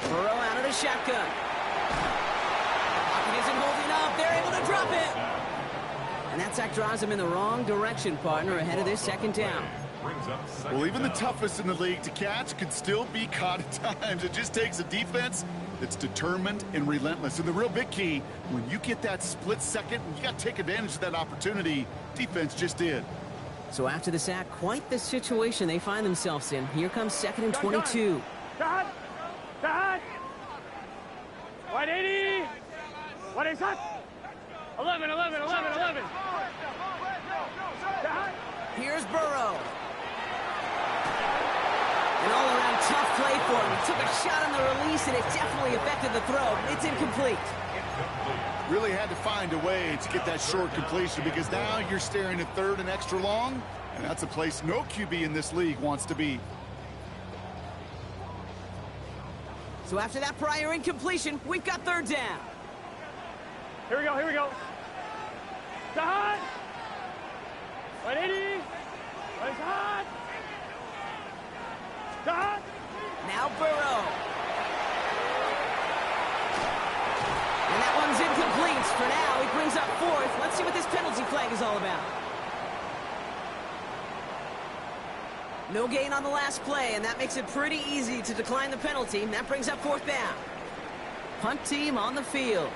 Burrow out of the shotgun. Pocket isn't holding up. They're able to drop it. And that sack drives him in the wrong direction, partner, ahead of this 2nd down. Well, even the toughest in the league to catch could still be caught at times. It just takes a defense that's determined and relentless. And the real big key, when you get that split second, you got to take advantage of that opportunity. Defense just did. So after the sack, quite the situation they find themselves in. Here comes 2nd and 22. Dad! Right, 80. What is that? 11, 11, 11, 11. Here's Burrow. An all-around tough play for him. He took a shot on the release, and it definitely affected the throw. It's incomplete. Really had to find a way to get that short completion because now you're staring at third and extra long, and that's a place no QB in this league wants to be. So after that prior incompletion, we've got third down. Here we go, here we go. Hot. 180. Hot. Hot. Now Burrow. And that one's incomplete. For now, he brings up fourth. Let's see what this penalty flag is all about. No gain on the last play, and that makes it pretty easy to decline the penalty. And that brings up fourth down. Punt team on the field.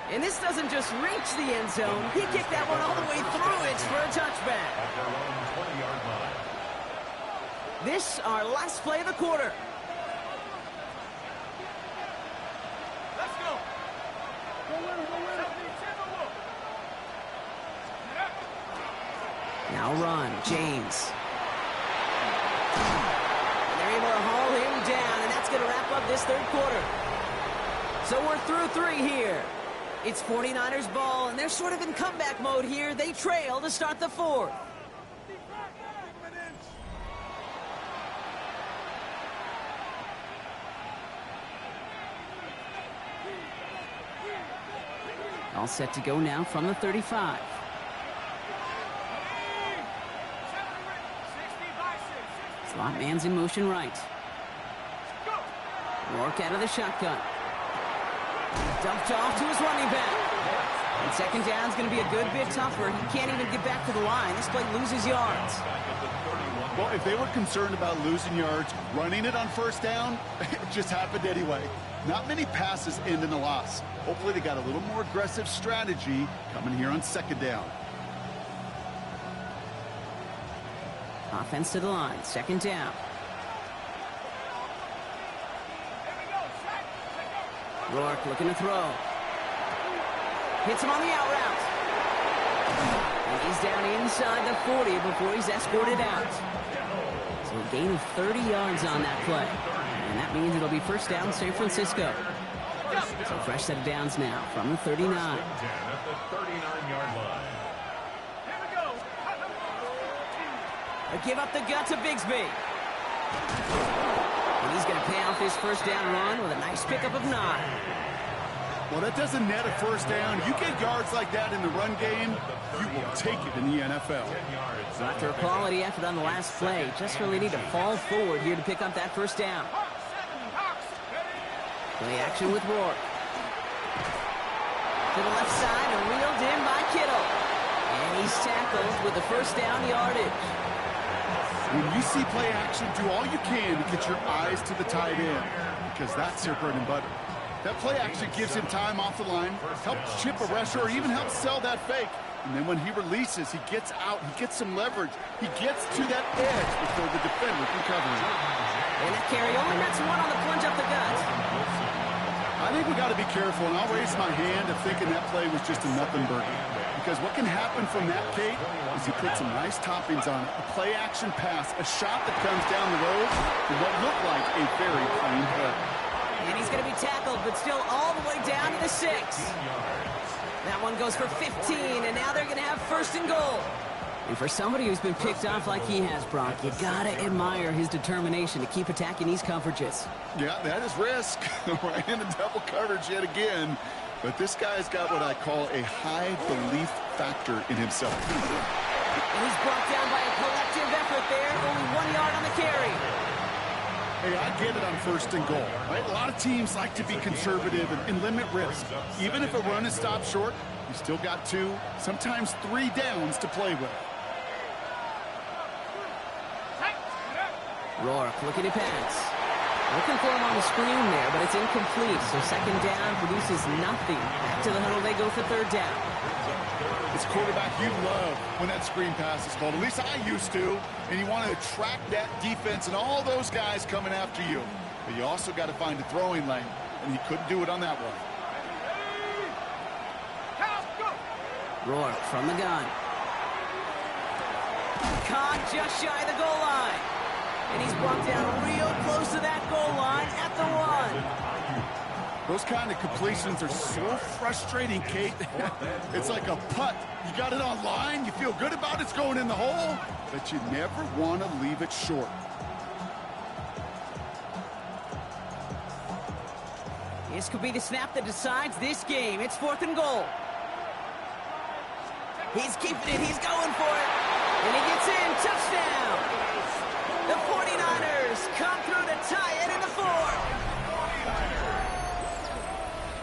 And this doesn't just reach the end zone. He kicked that one all the way through it for a touchback. At their own 20-yard line. This, our last play of the quarter. Let's go. Now run, James. And they're able to haul him down, and that's going to wrap up this third quarter. So we're through three here. It's 49ers ball, and they're sort of in comeback mode here. They trail to start the fourth. All set to go now from the 35. Slot man's in motion right. Rourke out of the shotgun. Dumped off to his running back. And second down's going to be a good bit tougher. He can't even get back to the line. This play loses yards. Well, if they were concerned about losing yards, running it on first down, it just happened anyway. Not many passes end in a loss. Hopefully they got a little more aggressive strategy coming here on second down. Offense to the line. Second down. Rourke looking to throw. Hits him on the out route. And he's down inside the 40 before he's escorted out. So a gain of 30 yards on that play. And that means it'll be first down San Francisco. So fresh set of downs now from the 39. At the 39-yard line. A give up the gut to Bigsby. And he's going to pay off his first down run with a nice pickup of 9. Well, that doesn't net a first down. You get yards like that in the run game, you will take it in the NFL. So after a quality effort on the last play, just really need to fall forward here to pick up that first down. Play action with Rourke. To the left side and reeled in by Kittle. And he's tackled with the first down yardage. When you see play action, do all you can to get your eyes to the tight end, because that's their bread and butter. That play action gives him time off the line, helps chip a rusher, or even helps sell that fake. And then when he releases, he gets out, he gets some leverage. He gets to that edge before the defender can cover him. And that carry only gets one on the plunge up the gut. I think we got to be careful, and I'll raise my hand of thinking that play was just a nothing burger. Because what can happen from that, Kate, is he put some nice toppings on it. A play-action pass, a shot that comes down the road for what looked like a very clean play. And he's going to be tackled, but still all the way down to the 6. That one goes for 15, and now they're going to have first and goal. And for somebody who's been picked off like he has, Brock, you got to admire his determination to keep attacking these coverages. Yeah, that is risk. Right in the double coverage yet again. But this guy's got what I call a high belief factor in himself. And he's brought down by a collective effort there. Only 1 yard on the carry. Hey, I get it on first and goal, right? A lot of teams like to be conservative and limit risk. Even if a run is stopped short, you still got 2, sometimes 3 downs to play with. Rourke looking to pass. Looking for him on the screen there, but it's incomplete. So second down produces nothing. Back to the huddle they go for third down. As a quarterback, you love when that screen pass is called. At least I used to. And you want to attract that defense and all those guys coming after you. But you also got to find a throwing lane. And he couldn't do it on that one. Rourke from the gun. Caught just shy of the goal line. And he's brought down real close to that goal line at the 1. Those kind of completions are so frustrating, Kate. It's like a putt. You got it on line, you feel good about it's going in the hole, but you never want to leave it short. This could be the snap that decides this game. It's 4th and goal. He's keeping it. He's going for it. And he gets in. Touchdown. The 49ers come through to tie it in the 4th.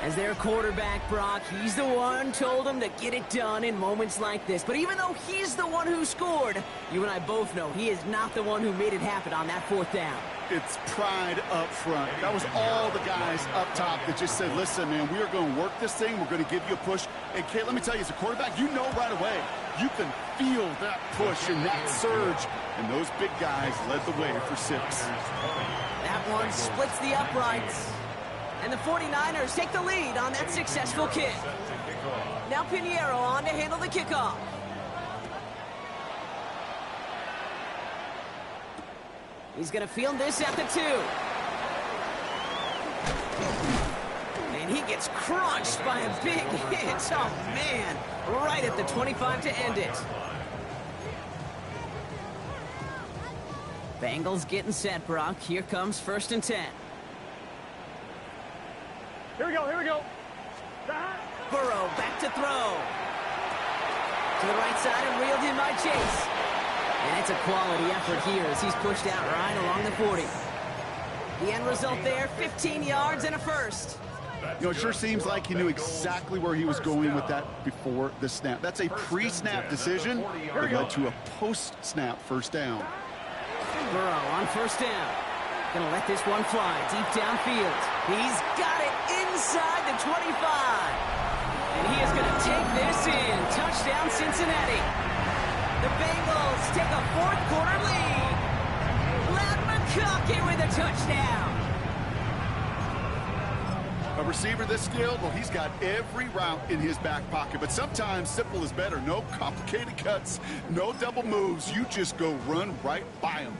As their quarterback, Brock, he's the one told him to get it done in moments like this. But even though he's the one who scored, you and I both know he is not the one who made it happen on that 4th down. It's pride up front. That was all the guys up top that just said, listen, man, we are going to work this thing. We're going to give you a push. And, Kate, let me tell you, as a quarterback, you know right away. You can feel that push and that surge. And those big guys led the way for 6. That one splits the uprights. And the 49ers take the lead on that successful kick. Now Pinheiro on to handle the kickoff. He's going to field this at the 2. And he gets crunched by a big hit. Oh, man. Right at the 25 to end it. Bengals getting set, Brock. Here comes 1st and 10. Here we go, here we go. Burrow back to throw. To the right side and reeled in by Chase. And it's a quality effort here as he's pushed out right along the 40. The end result there, 15 yards and a first. You know, it sure seems like he knew exactly where he was going with that before the snap. That's a pre-snap decision that led to a post-snap first down. Burrow on 1st down. Gonna let this one fly deep downfield. He's got it inside the 25. And he is gonna take this in. Touchdown, Cincinnati. The Bengals take a 4th quarter lead. Ladd McConkey with a touchdown. A receiver this skilled, well, he's got every route in his back pocket. But sometimes simple is better. No complicated cuts, no double moves. You just go run right by him.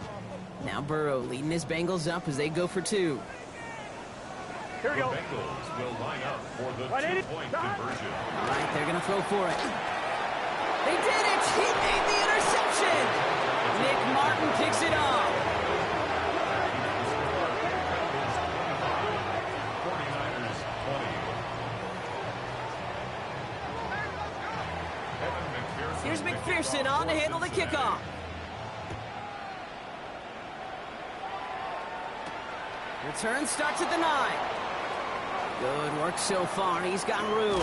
Now Burrow leading his Bengals up as they go for 2. Here we go. The Bengals will line up for the 2-point conversion. All right, they're going to throw for it. They did it! He made the interception! Nick Martin picks it off. 49ers 20. Here's McPherson on to handle the kickoff. Return starts at the 9. Good work so far. He's got room.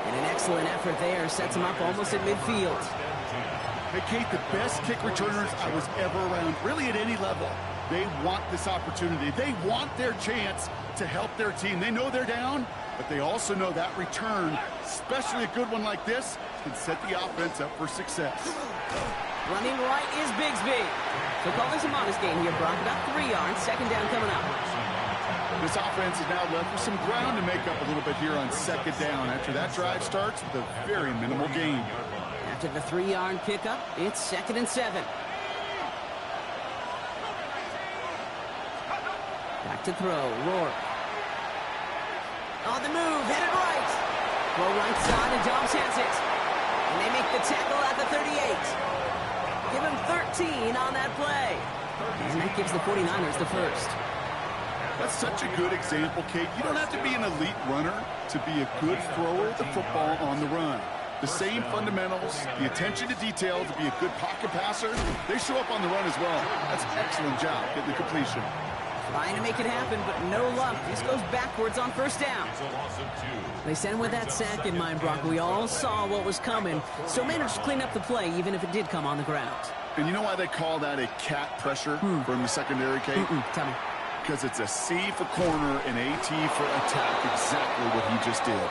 And an excellent effort there sets him up almost at midfield. Hey, Kate, the best kick returners I was ever around, really at any level, they want this opportunity. They want their chance to help their team. They know they're down, but they also know that return, especially a good one like this, can set the offense up for success. Running right is Bigsby. So call this a modest gain here, Brock. About 3 yards. 2nd down coming up. This offense is now left with some ground to make up a little bit here on 2nd down after that drive starts with a very minimal gain. After the 3-yard pickup, it's 2nd and 7. Back to throw. Rourke. On the move. Headed right. Throw right side and Dobbs has it. And they make the tackle at the 38. Give him 13 on that play. And that gives the 49ers the first. That's such a good example, Kate. You don't have to be an elite runner to be a good thrower of the football on the run. The same fundamentals, the attention to detail to be a good pocket passer, they show up on the run as well. That's an excellent job getting the completion. Trying to make it happen, but no luck. This goes backwards on 1st down. They sent with that sack in mind, Brock. We all saw what was coming, so managed to clean up the play, even if it did come on the ground. And you know why they call that a cat pressure from the secondary, Kate? Tell me. because it's a C for corner and AT for attack, exactly what he just did.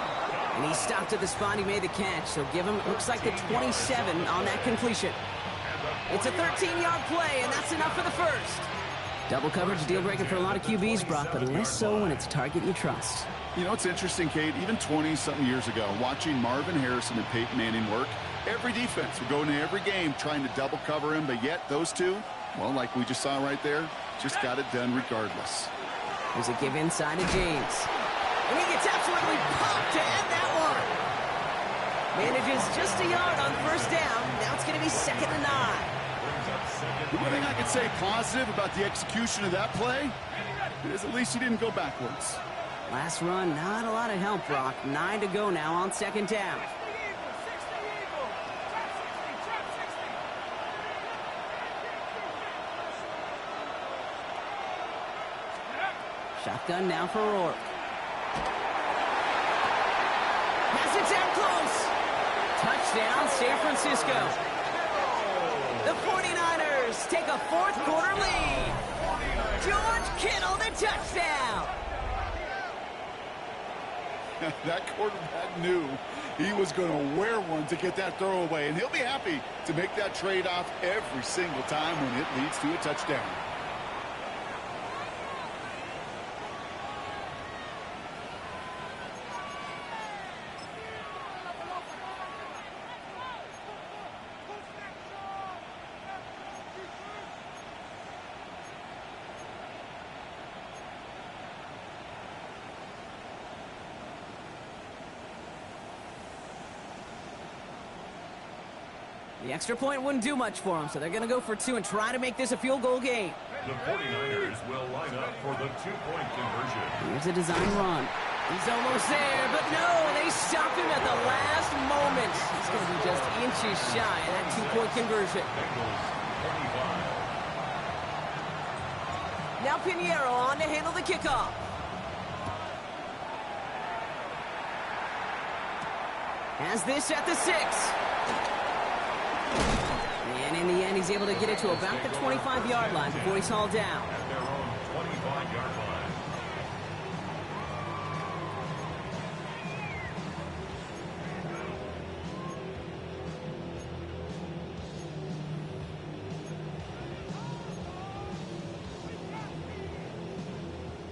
And he stopped at the spot he made the catch, so give him, looks like the 27 on that completion. It's a 13-yard play, and that's enough for the first. Double coverage deal breaker for a lot of QBs, Brock, but less so when it's a target you trust. You know, it's interesting, Kate, even 20-something years ago, watching Marvin Harrison and Peyton Manning work, every defense would go into every game trying to double cover him, but yet those two, well, like we just saw right there, just got it done regardless. There's a give inside to James. And he gets absolutely popped to end that one. Manages just a yard on first down. Now it's going to be 2nd and 9. The one thing I can say positive about the execution of that play is at least he didn't go backwards. Last run, not a lot of help, Brock. 9 to go now on 2nd down. Shotgun now for Rourke. Pass it down close. Touchdown, San Francisco. The 49ers take a fourth-quarter lead. George Kittle, the touchdown. That quarterback knew he was going to wear one to get that throw away, and he'll be happy to make that trade-off every single time when it leads to a touchdown. The extra point wouldn't do much for them, so they're going to go for 2 and try to make this a field goal game. The 49ers will line up for the 2-point conversion. Here's a design run. He's almost there, but no, they stop him at the last moment. He's going to be just inches shy of that 2-point conversion. Now Pinheiro on to handle the kickoff. Has this at the 6. And in the end, he's able to get it to about the 25-yard line before he's hauled down. At their own 25-yard line.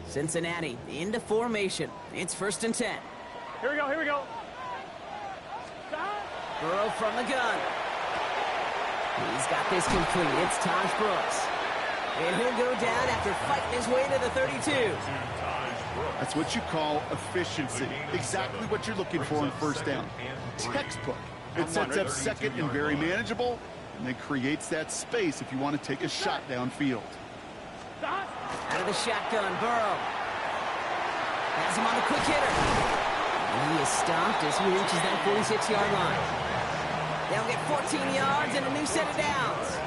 Cincinnati into formation. It's 1st and 10. Here we go, here we go. Burrow from the gun. He's got this complete. It's Taj Brooks. And he'll go down after fighting his way to the 32. That's what you call efficiency. Exactly what you're looking for on first down. Textbook. It sets up second and very manageable, and then creates that space if you want to take a shot downfield. Out of the shotgun, Burrow. Has him on the quick hitter. And he is stopped as he reaches that 46-yard line. They'll get 14 yards and a new set of downs.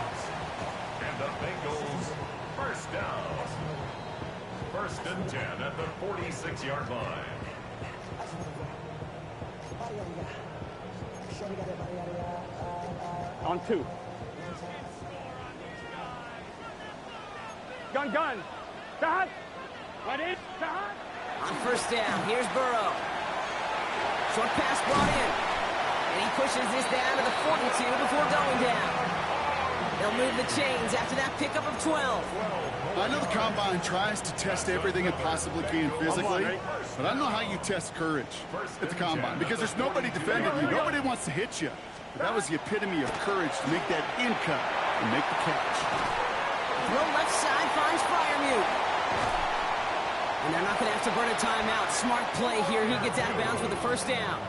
And the Bengals first down. 1st and 10 at the 46-yard line. On 2. Gun. Shot. Ready. Shot. On first down, here's Burrow. Short pass brought in. And he pushes this down to the 42 before going down. They'll move the chains after that pickup of 12. I know the Combine tries to test everything it possibly can physically, but I don't know how you test courage at the Combine because there's nobody defending you. Nobody wants to hit you. But that was the epitome of courage to make that in cut and make the catch. Throw left side finds Freiermuth. And they're not going to have to burn a timeout. Smart play here. He gets out of bounds with the first down.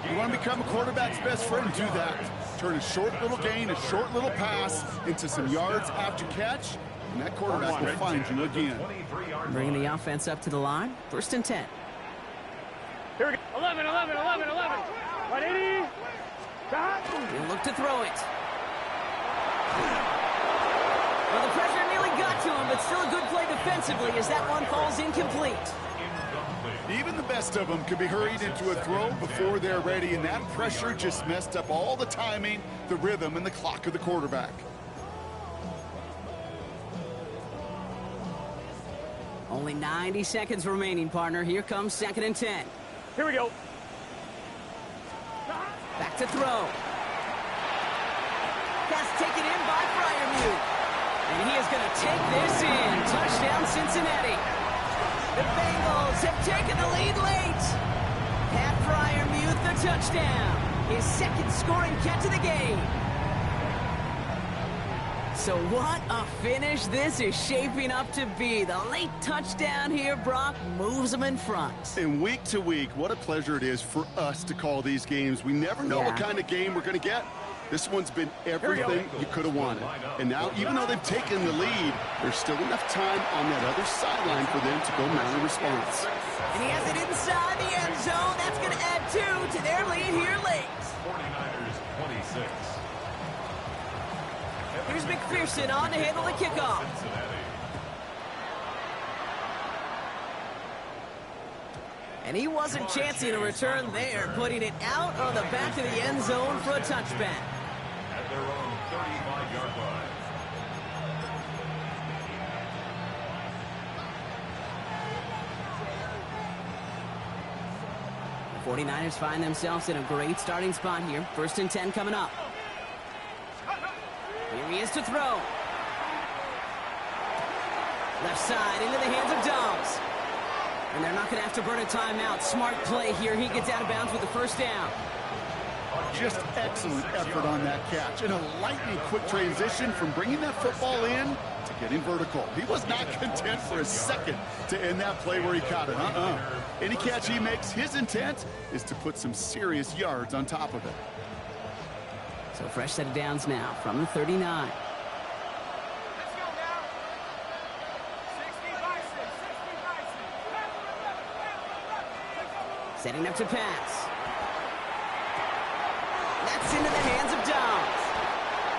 You want to become a quarterback's best friend, do that. Turn a short little gain, a short little pass into some yards after catch, and that quarterback will find you again. Bringing the offense up to the line. 1st and 10. Here we go. 11. 180. Shot. He'll look to throw it. Well, the pressure nearly got to him, but still a good play defensively as that one falls incomplete. Even the best of them could be hurried into a throw before they're ready, and that pressure just messed up all the timing, the rhythm, and the clock of the quarterback. Only 90 seconds remaining, partner. Here comes 2nd and 10. Here we go. Back to throw. Pass taken in by Freiermuth. And he is going to take this in. Touchdown, Cincinnati. The Bengals have taken the lead late. Pat Freiermuth, the touchdown. His 2nd scoring catch of the game. So what a finish this is shaping up to be. The late touchdown here, Brock, moves them in front. And week to week, what a pleasure it is for us to call these games. We never know what kind of game we're going to get. This one's been everything you could have wanted. And now, even though they've taken the lead, there's still enough time on that other sideline for them to go mount a response. And he has it inside the end zone. That's going to add 2 to their lead here late. 49ers 26. Here's McPherson on to handle the kickoff. And he wasn't chancing a return there, putting it out on the back of the end zone for a touchback. At their own 35-yard line. The 49ers find themselves in a great starting spot here. 1st and 10 coming up. Here he is to throw. Left side into the hands of Dobbs. And they're not going to have to burn a timeout. Smart play here. He gets out of bounds with the 1st down. Just excellent effort on that catch. And a lightning quick transition from bringing that football in to getting vertical. He was not content for a second to end that play where he caught it. Any catch he makes, his intent is to put some serious yards on top of it. So fresh set of downs now from the 39. Setting up to pass. That's into the hands of Dobbs.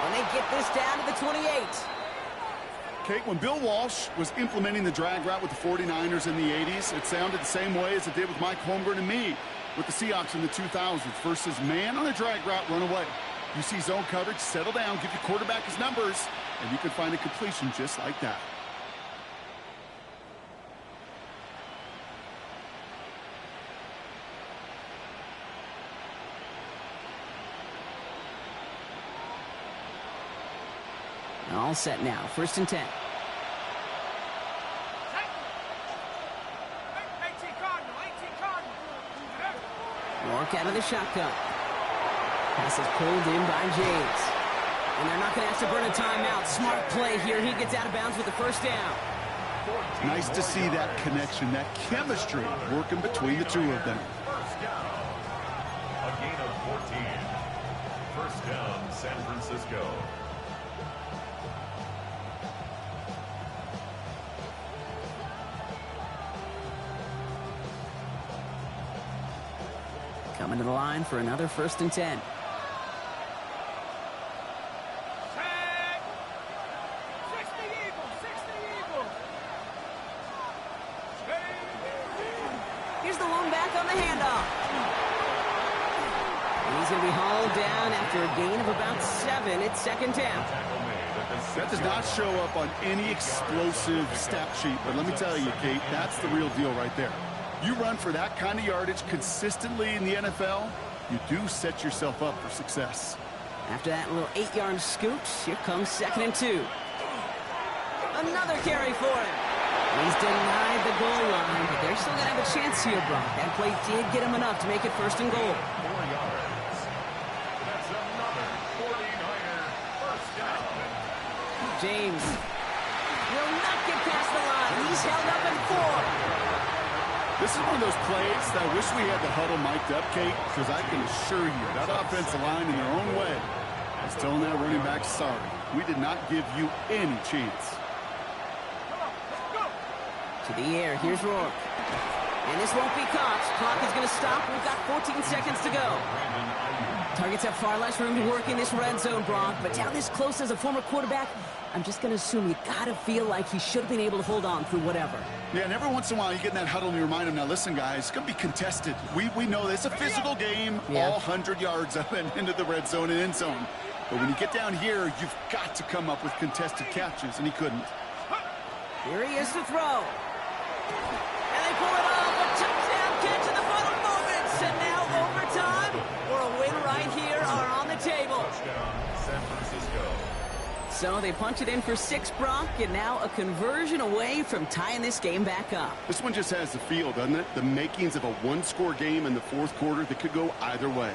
And they get this down to the 28. Kate, when Bill Walsh was implementing the drag route with the 49ers in the 80s, it sounded the same way as it did with Mike Holmgren and me with the Seahawks in the 2000s versus man on a drag route, run away. You see zone coverage, settle down, give your quarterback his numbers, and you can find a completion just like that. All set now. 1st and 10. Rourke out of the shotgun. Pass is pulled in by James. And they're not going to have to burn a timeout. Smart play here. He gets out of bounds with the 1st down. Nice to see that connection, that chemistry working between the two of them. 1st down. A gain of 14. 1st down, San Francisco. Coming to the line for another 1st and 10. Here's the lone back on the handoff. And he's going to be hauled down after a gain of about 7. It's 2nd down. That does not show up on any explosive stat sheet, but let me tell you, Kate, that's the real deal right there. You run for that kind of yardage consistently in the NFL, you do set yourself up for success. After that little 8-yard scooch, here comes 2nd and 2. Another carry for him. He's denied the goal line, but they're still going to have a chance here, Brock. That play did get him enough to make it 1st and goal. 4 yards. That's another 49er 1st down. James will not get past the line. He's held up in 4. This is one of those plays that I wish we had the huddle mic'd up, Kate, because I can assure you that offensive line in their own way is telling that running back, sorry, we did not give you any chance. To the air, here's Rourke. And this won't be caught. Clock is going to stop. We've got 14 seconds to go. Targets have far less room to work in this red zone, Brock. But down this close as a former quarterback, I'm just going to assume you got to feel like he should have been able to hold on through whatever. Yeah, and every once in a while you get in that huddle and you remind him, now listen, guys, it's going to be contested. We know this. It's a physical game, all 100 yards up and into the red zone and end zone. But when you get down here, you've got to come up with contested catches, and he couldn't. Here he is to throw. And they pull it off. A touchdown catch in the final moments. And now overtime or a win right here are on the table. Touchdown, San Francisco. So they punch it in for 6, Brock, and now a conversion away from tying this game back up. This one just has the feel, doesn't it? The makings of a one-score game in the fourth quarter that could go either way.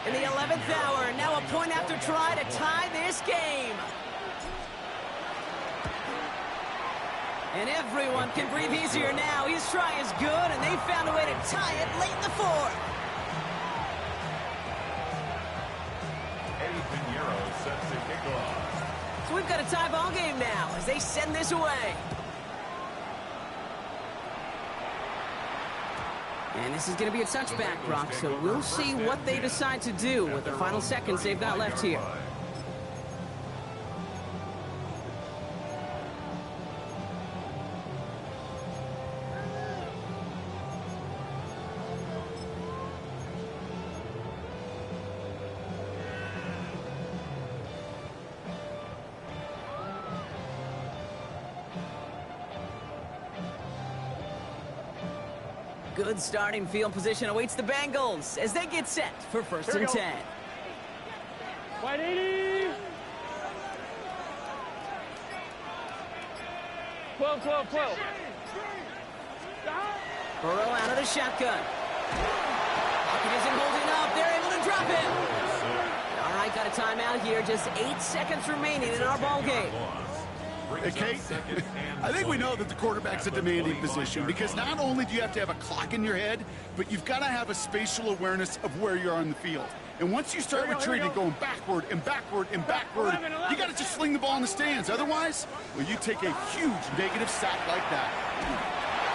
In the 11th hour, now a point after try to tie this game. And everyone can breathe easier now. His try is good, and they found a way to tie it late in the fourth. Eddie Pinheiro sets the kickoff. So we've got a tie ball game now as they send this away. And this is going to be a touchback, Brock, so we'll see what they decide to do with the final seconds they've got left here. Good starting field position awaits the Bengals as they get set for first and 10. Wide 80. 12, 12, 12. Burrow out of the shotgun. Pocket isn't holding up. They're able to drop it. All right, got a timeout here. Just 8 seconds remaining in our ball game. Hey, Kate, I think we know that the quarterback's a demanding position because not only do you have to have a clock in your head, but you've got to have a spatial awareness of where you are on the field. And once you start retreating, going backward and backward and backward, you got to just fling the ball in the stands. Otherwise, well, you take a huge negative sack like that.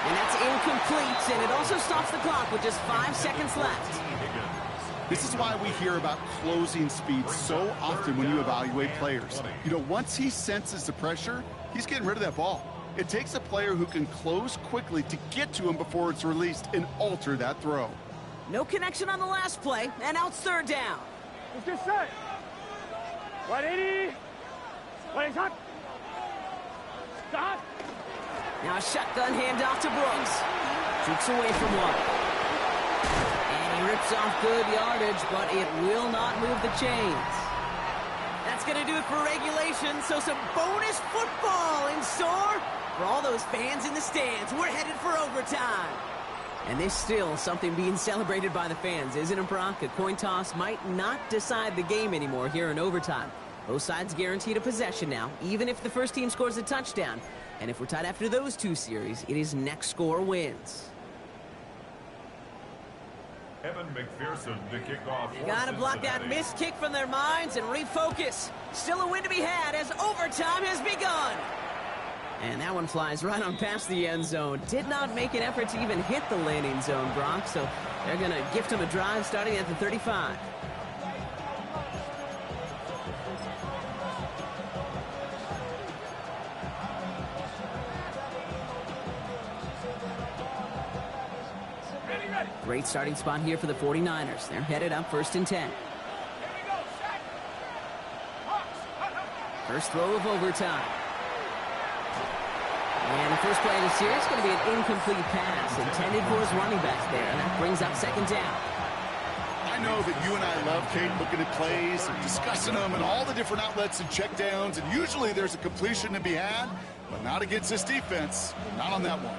And that's incomplete, and it also stops the clock with just 5 seconds left. This is why we hear about closing speed so often when you evaluate players. You know, once he senses the pressure, he's getting rid of that ball. It takes a player who can close quickly to get to him before it's released and alter that throw. No connection on the last play, and now it's third down. Let's get set. Wide 80. Wide hot. Stop. Now a shotgun handoff to Brooks. Shoots away from one. Rips off good yardage, but it will not move the chains. That's going to do it for regulation, so some bonus football in store for all those fans in the stands. We're headed for overtime. And there's still something being celebrated by the fans, isn't it, Brock? A coin toss might not decide the game anymore here in overtime. Both sides guaranteed a possession now, even if the first team scores a touchdown. And if we're tied after those two series, it is next score wins. Evan McPherson to kick off. Gotta block that missed kick from their minds and refocus. Still a win to be had as overtime has begun. And that one flies right on past the end zone. Did not make an effort to even hit the landing zone, Brock, so they're gonna gift him a drive starting at the 35. Great starting spot here for the 49ers. They're headed up first and 10. First throw of overtime. And the first play of the series is going to be an incomplete pass intended for his running back there. And that brings up second down. I know that you and I love, Kate, looking at plays and discussing them and all the different outlets and checkdowns. And usually there's a completion to be had, but not against this defense. Not on that one.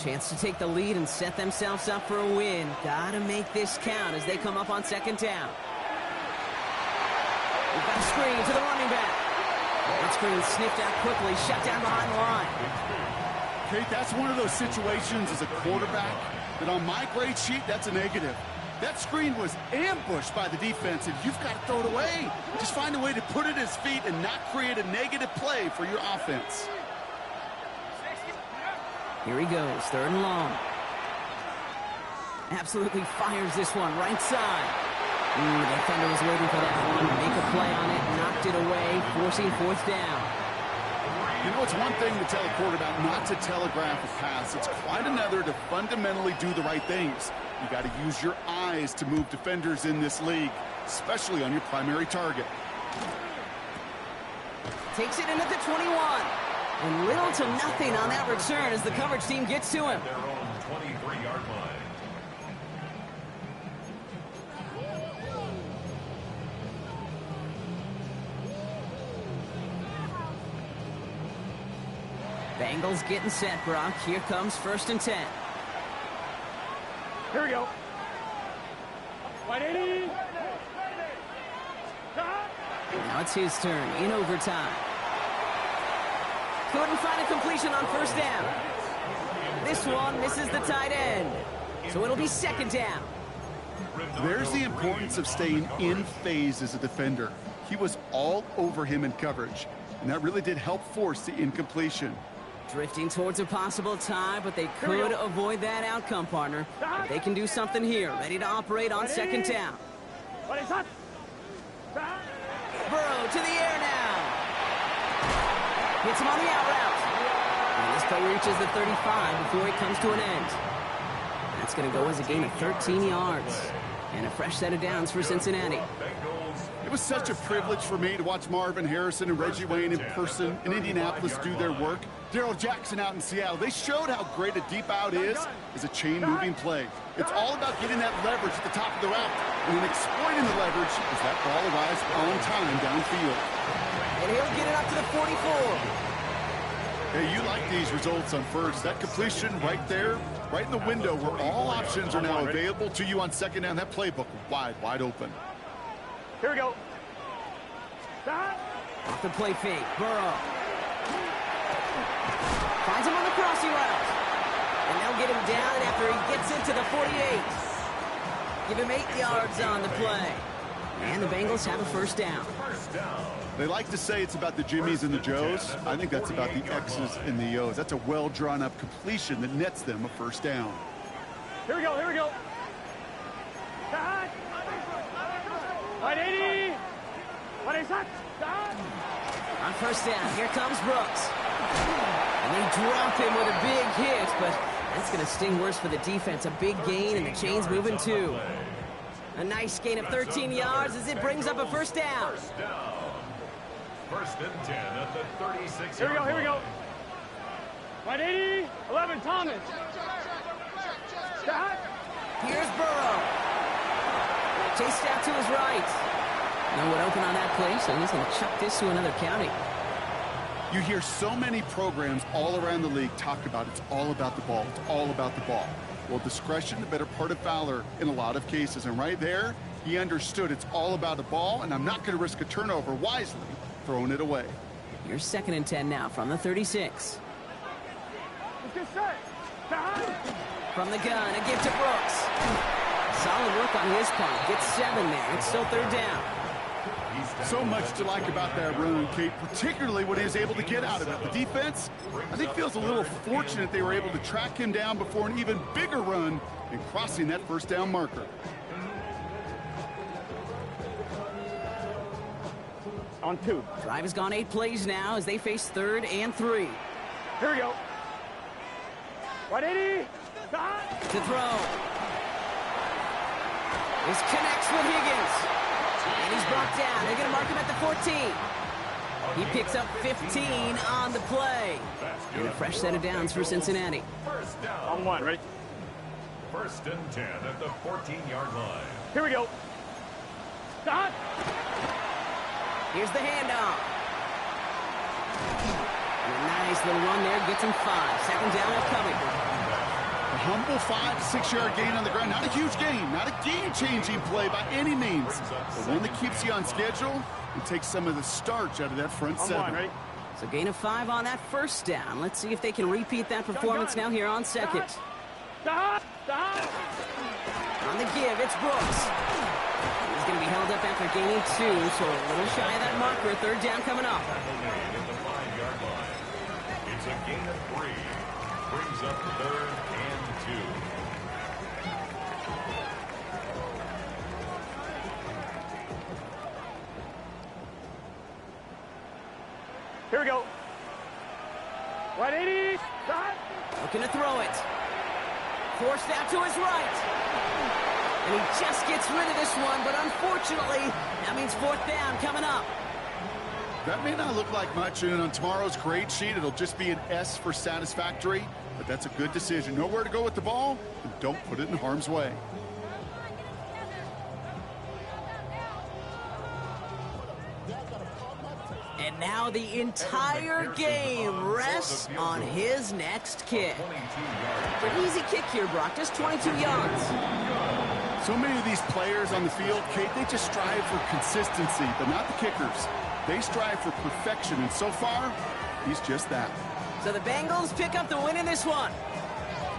Chance to take the lead and set themselves up for a win. Gotta make this count as they come up on second down. We've got a screen to the running back. That screen sniffed out quickly, shut down behind the line. Kate, that's one of those situations as a quarterback that on my grade sheet, that's a negative. That screen was ambushed by the defense, and you've got to throw it away. Just find a way to put it at his feet and not create a negative play for your offense. Here he goes, third and long. Absolutely fires this one right side. The defender was waiting for that one. Make a play on it, knocked it away, forcing fourth down. You know, it's one thing to tell a quarterback not to telegraph a pass. It's quite another to fundamentally do the right things. You got to use your eyes to move defenders in this league, especially on your primary target. Takes it in at the 21. And little to nothing on that return as the coverage team gets to him. Their own 23-yard line. Bengals getting set, Brock. Here comes 1st and 10. Here we go. Wide 80. Now it's his turn in overtime. Couldn't find a completion on 1st down. This one misses the tight end. So it'll be 2nd down. There's the importance of staying in phase as a defender. He was all over him in coverage, and that really did help force the incompletion. Drifting towards a possible tie, but they could avoid that outcome, partner. If they can do something here, ready to operate on 2nd down. Burrow to the air now. Hits him on the out route. And this play reaches the 35 before it comes to an end. That's going to go as a gain of 13 yards. And a fresh set of downs for Cincinnati. It was such a privilege for me to watch Marvin Harrison and Reggie Wayne in person in Indianapolis do their work. Darrell Jackson out in Seattle. They showed how great a deep out is as a chain-moving play. It's all about getting that leverage at the top of the route and then exploiting the leverage as that ball arrives on time downfield. And he'll get it up to the 44. Hey, you like these results on 1st. That completion right there, right in the window where all options are now available to you on 2nd down. That playbook wide open. Here we go. Off the play fake, Burrow. Finds him on the crossing route. And they'll get him down after he gets into the 48. Give him 8 yards on the play. And the Bengals have a 1st down. They like to say it's about the Jimmies and the Joes. I think that's about the X's and the O's. That's a well-drawn-up completion that nets them a 1st down. Here we go, here we go. Wide 80. What is that? On 1st down, here comes Brooks. And they drop him with a big hit, but that's going to sting worse for the defense. A big gain, and the chain's moving too. A nice gain of 13 yards as it brings up a 1st down. 1st and 10 at the 36. Here we go, here we go. Wide 80. 11, Thomas. Here's Burrow. Chased out to his right. No one open on that play, so he's going to chuck this to another county. You hear so many programs all around the league talk about it's all about the ball. It's all about the ball. Well, discretion, the better part of valor in a lot of cases. And right there, he understood it's all about the ball, and I'm not going to risk a turnover, wisely throwing it away. Here's 2nd and 10 now from the 36. From the gun, a give to Brooks. Solid work on his part. Gets 7 there. It's still 3rd down. So much to like about that run, Kate, particularly when he was able to get out of it. The defense, I think, feels a little fortunate they were able to track him down before an even bigger run and crossing that 1st down marker. On 2. Drive has gone 8 plays now as they face 3rd and 3. Here we go. Wide 80. To throw. This connects with Higgins. And he's brought down. They're going to mark him at the 14. He picks up 15 on the play. And a fresh set of downs for Cincinnati. 1st down. On 1, ready? 1st and 10 at the 14-yard line. Here we go. Stop. Here's the handoff. And a nice little run there. Gets him 5. 2nd down upcoming. A humble 5-6-yard gain on the ground. Not a huge gain, not a game-changing play by any means, but one that keeps you on schedule and takes some of the starch out of that front 7. Ready? So gain of 5 on that 1st down. Let's see if they can repeat that performance now here on 2nd. Stop. On the give, it's Brooks. He's going to be held up after gaining 2, so a little shy of that marker. 3rd down coming up. At the 5-yard line. It's a gain of 3. Brings up 3rd and 2. Here we go. 180. Stop. Looking to throw it. Forced out to his right. And he just gets rid of this one, but unfortunately, that means 4th down coming up. That may not look like much, and on tomorrow's grade sheet, it'll just be an S for satisfactory, but that's a good decision. Know where to go with the ball, and don't put it in harm's way. And now the entire game rests on his next kick. An easy kick here, Brock, just 22 yards. So many of these players on the field, Kate, they just strive for consistency, but not the kickers. They strive for perfection, and so far, he's just that. So the Bengals pick up the win in this one.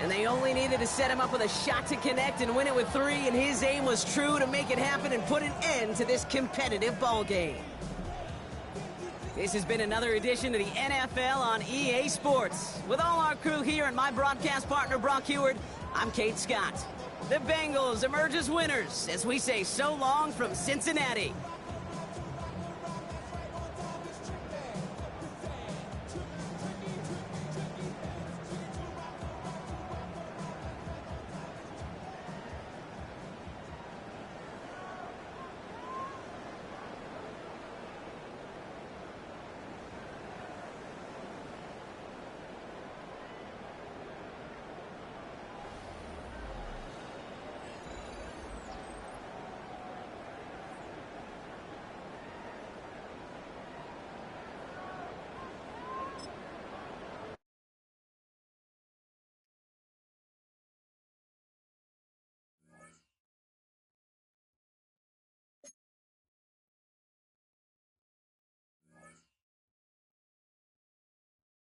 And they only needed to set him up with a shot to connect and win it with 3, and his aim was true to make it happen and put an end to this competitive ball game. This has been another edition of the NFL on EA Sports. With all our crew here and my broadcast partner, Brock Heward, I'm Kate Scott. The Bengals emerge as winners as we say so long from Cincinnati.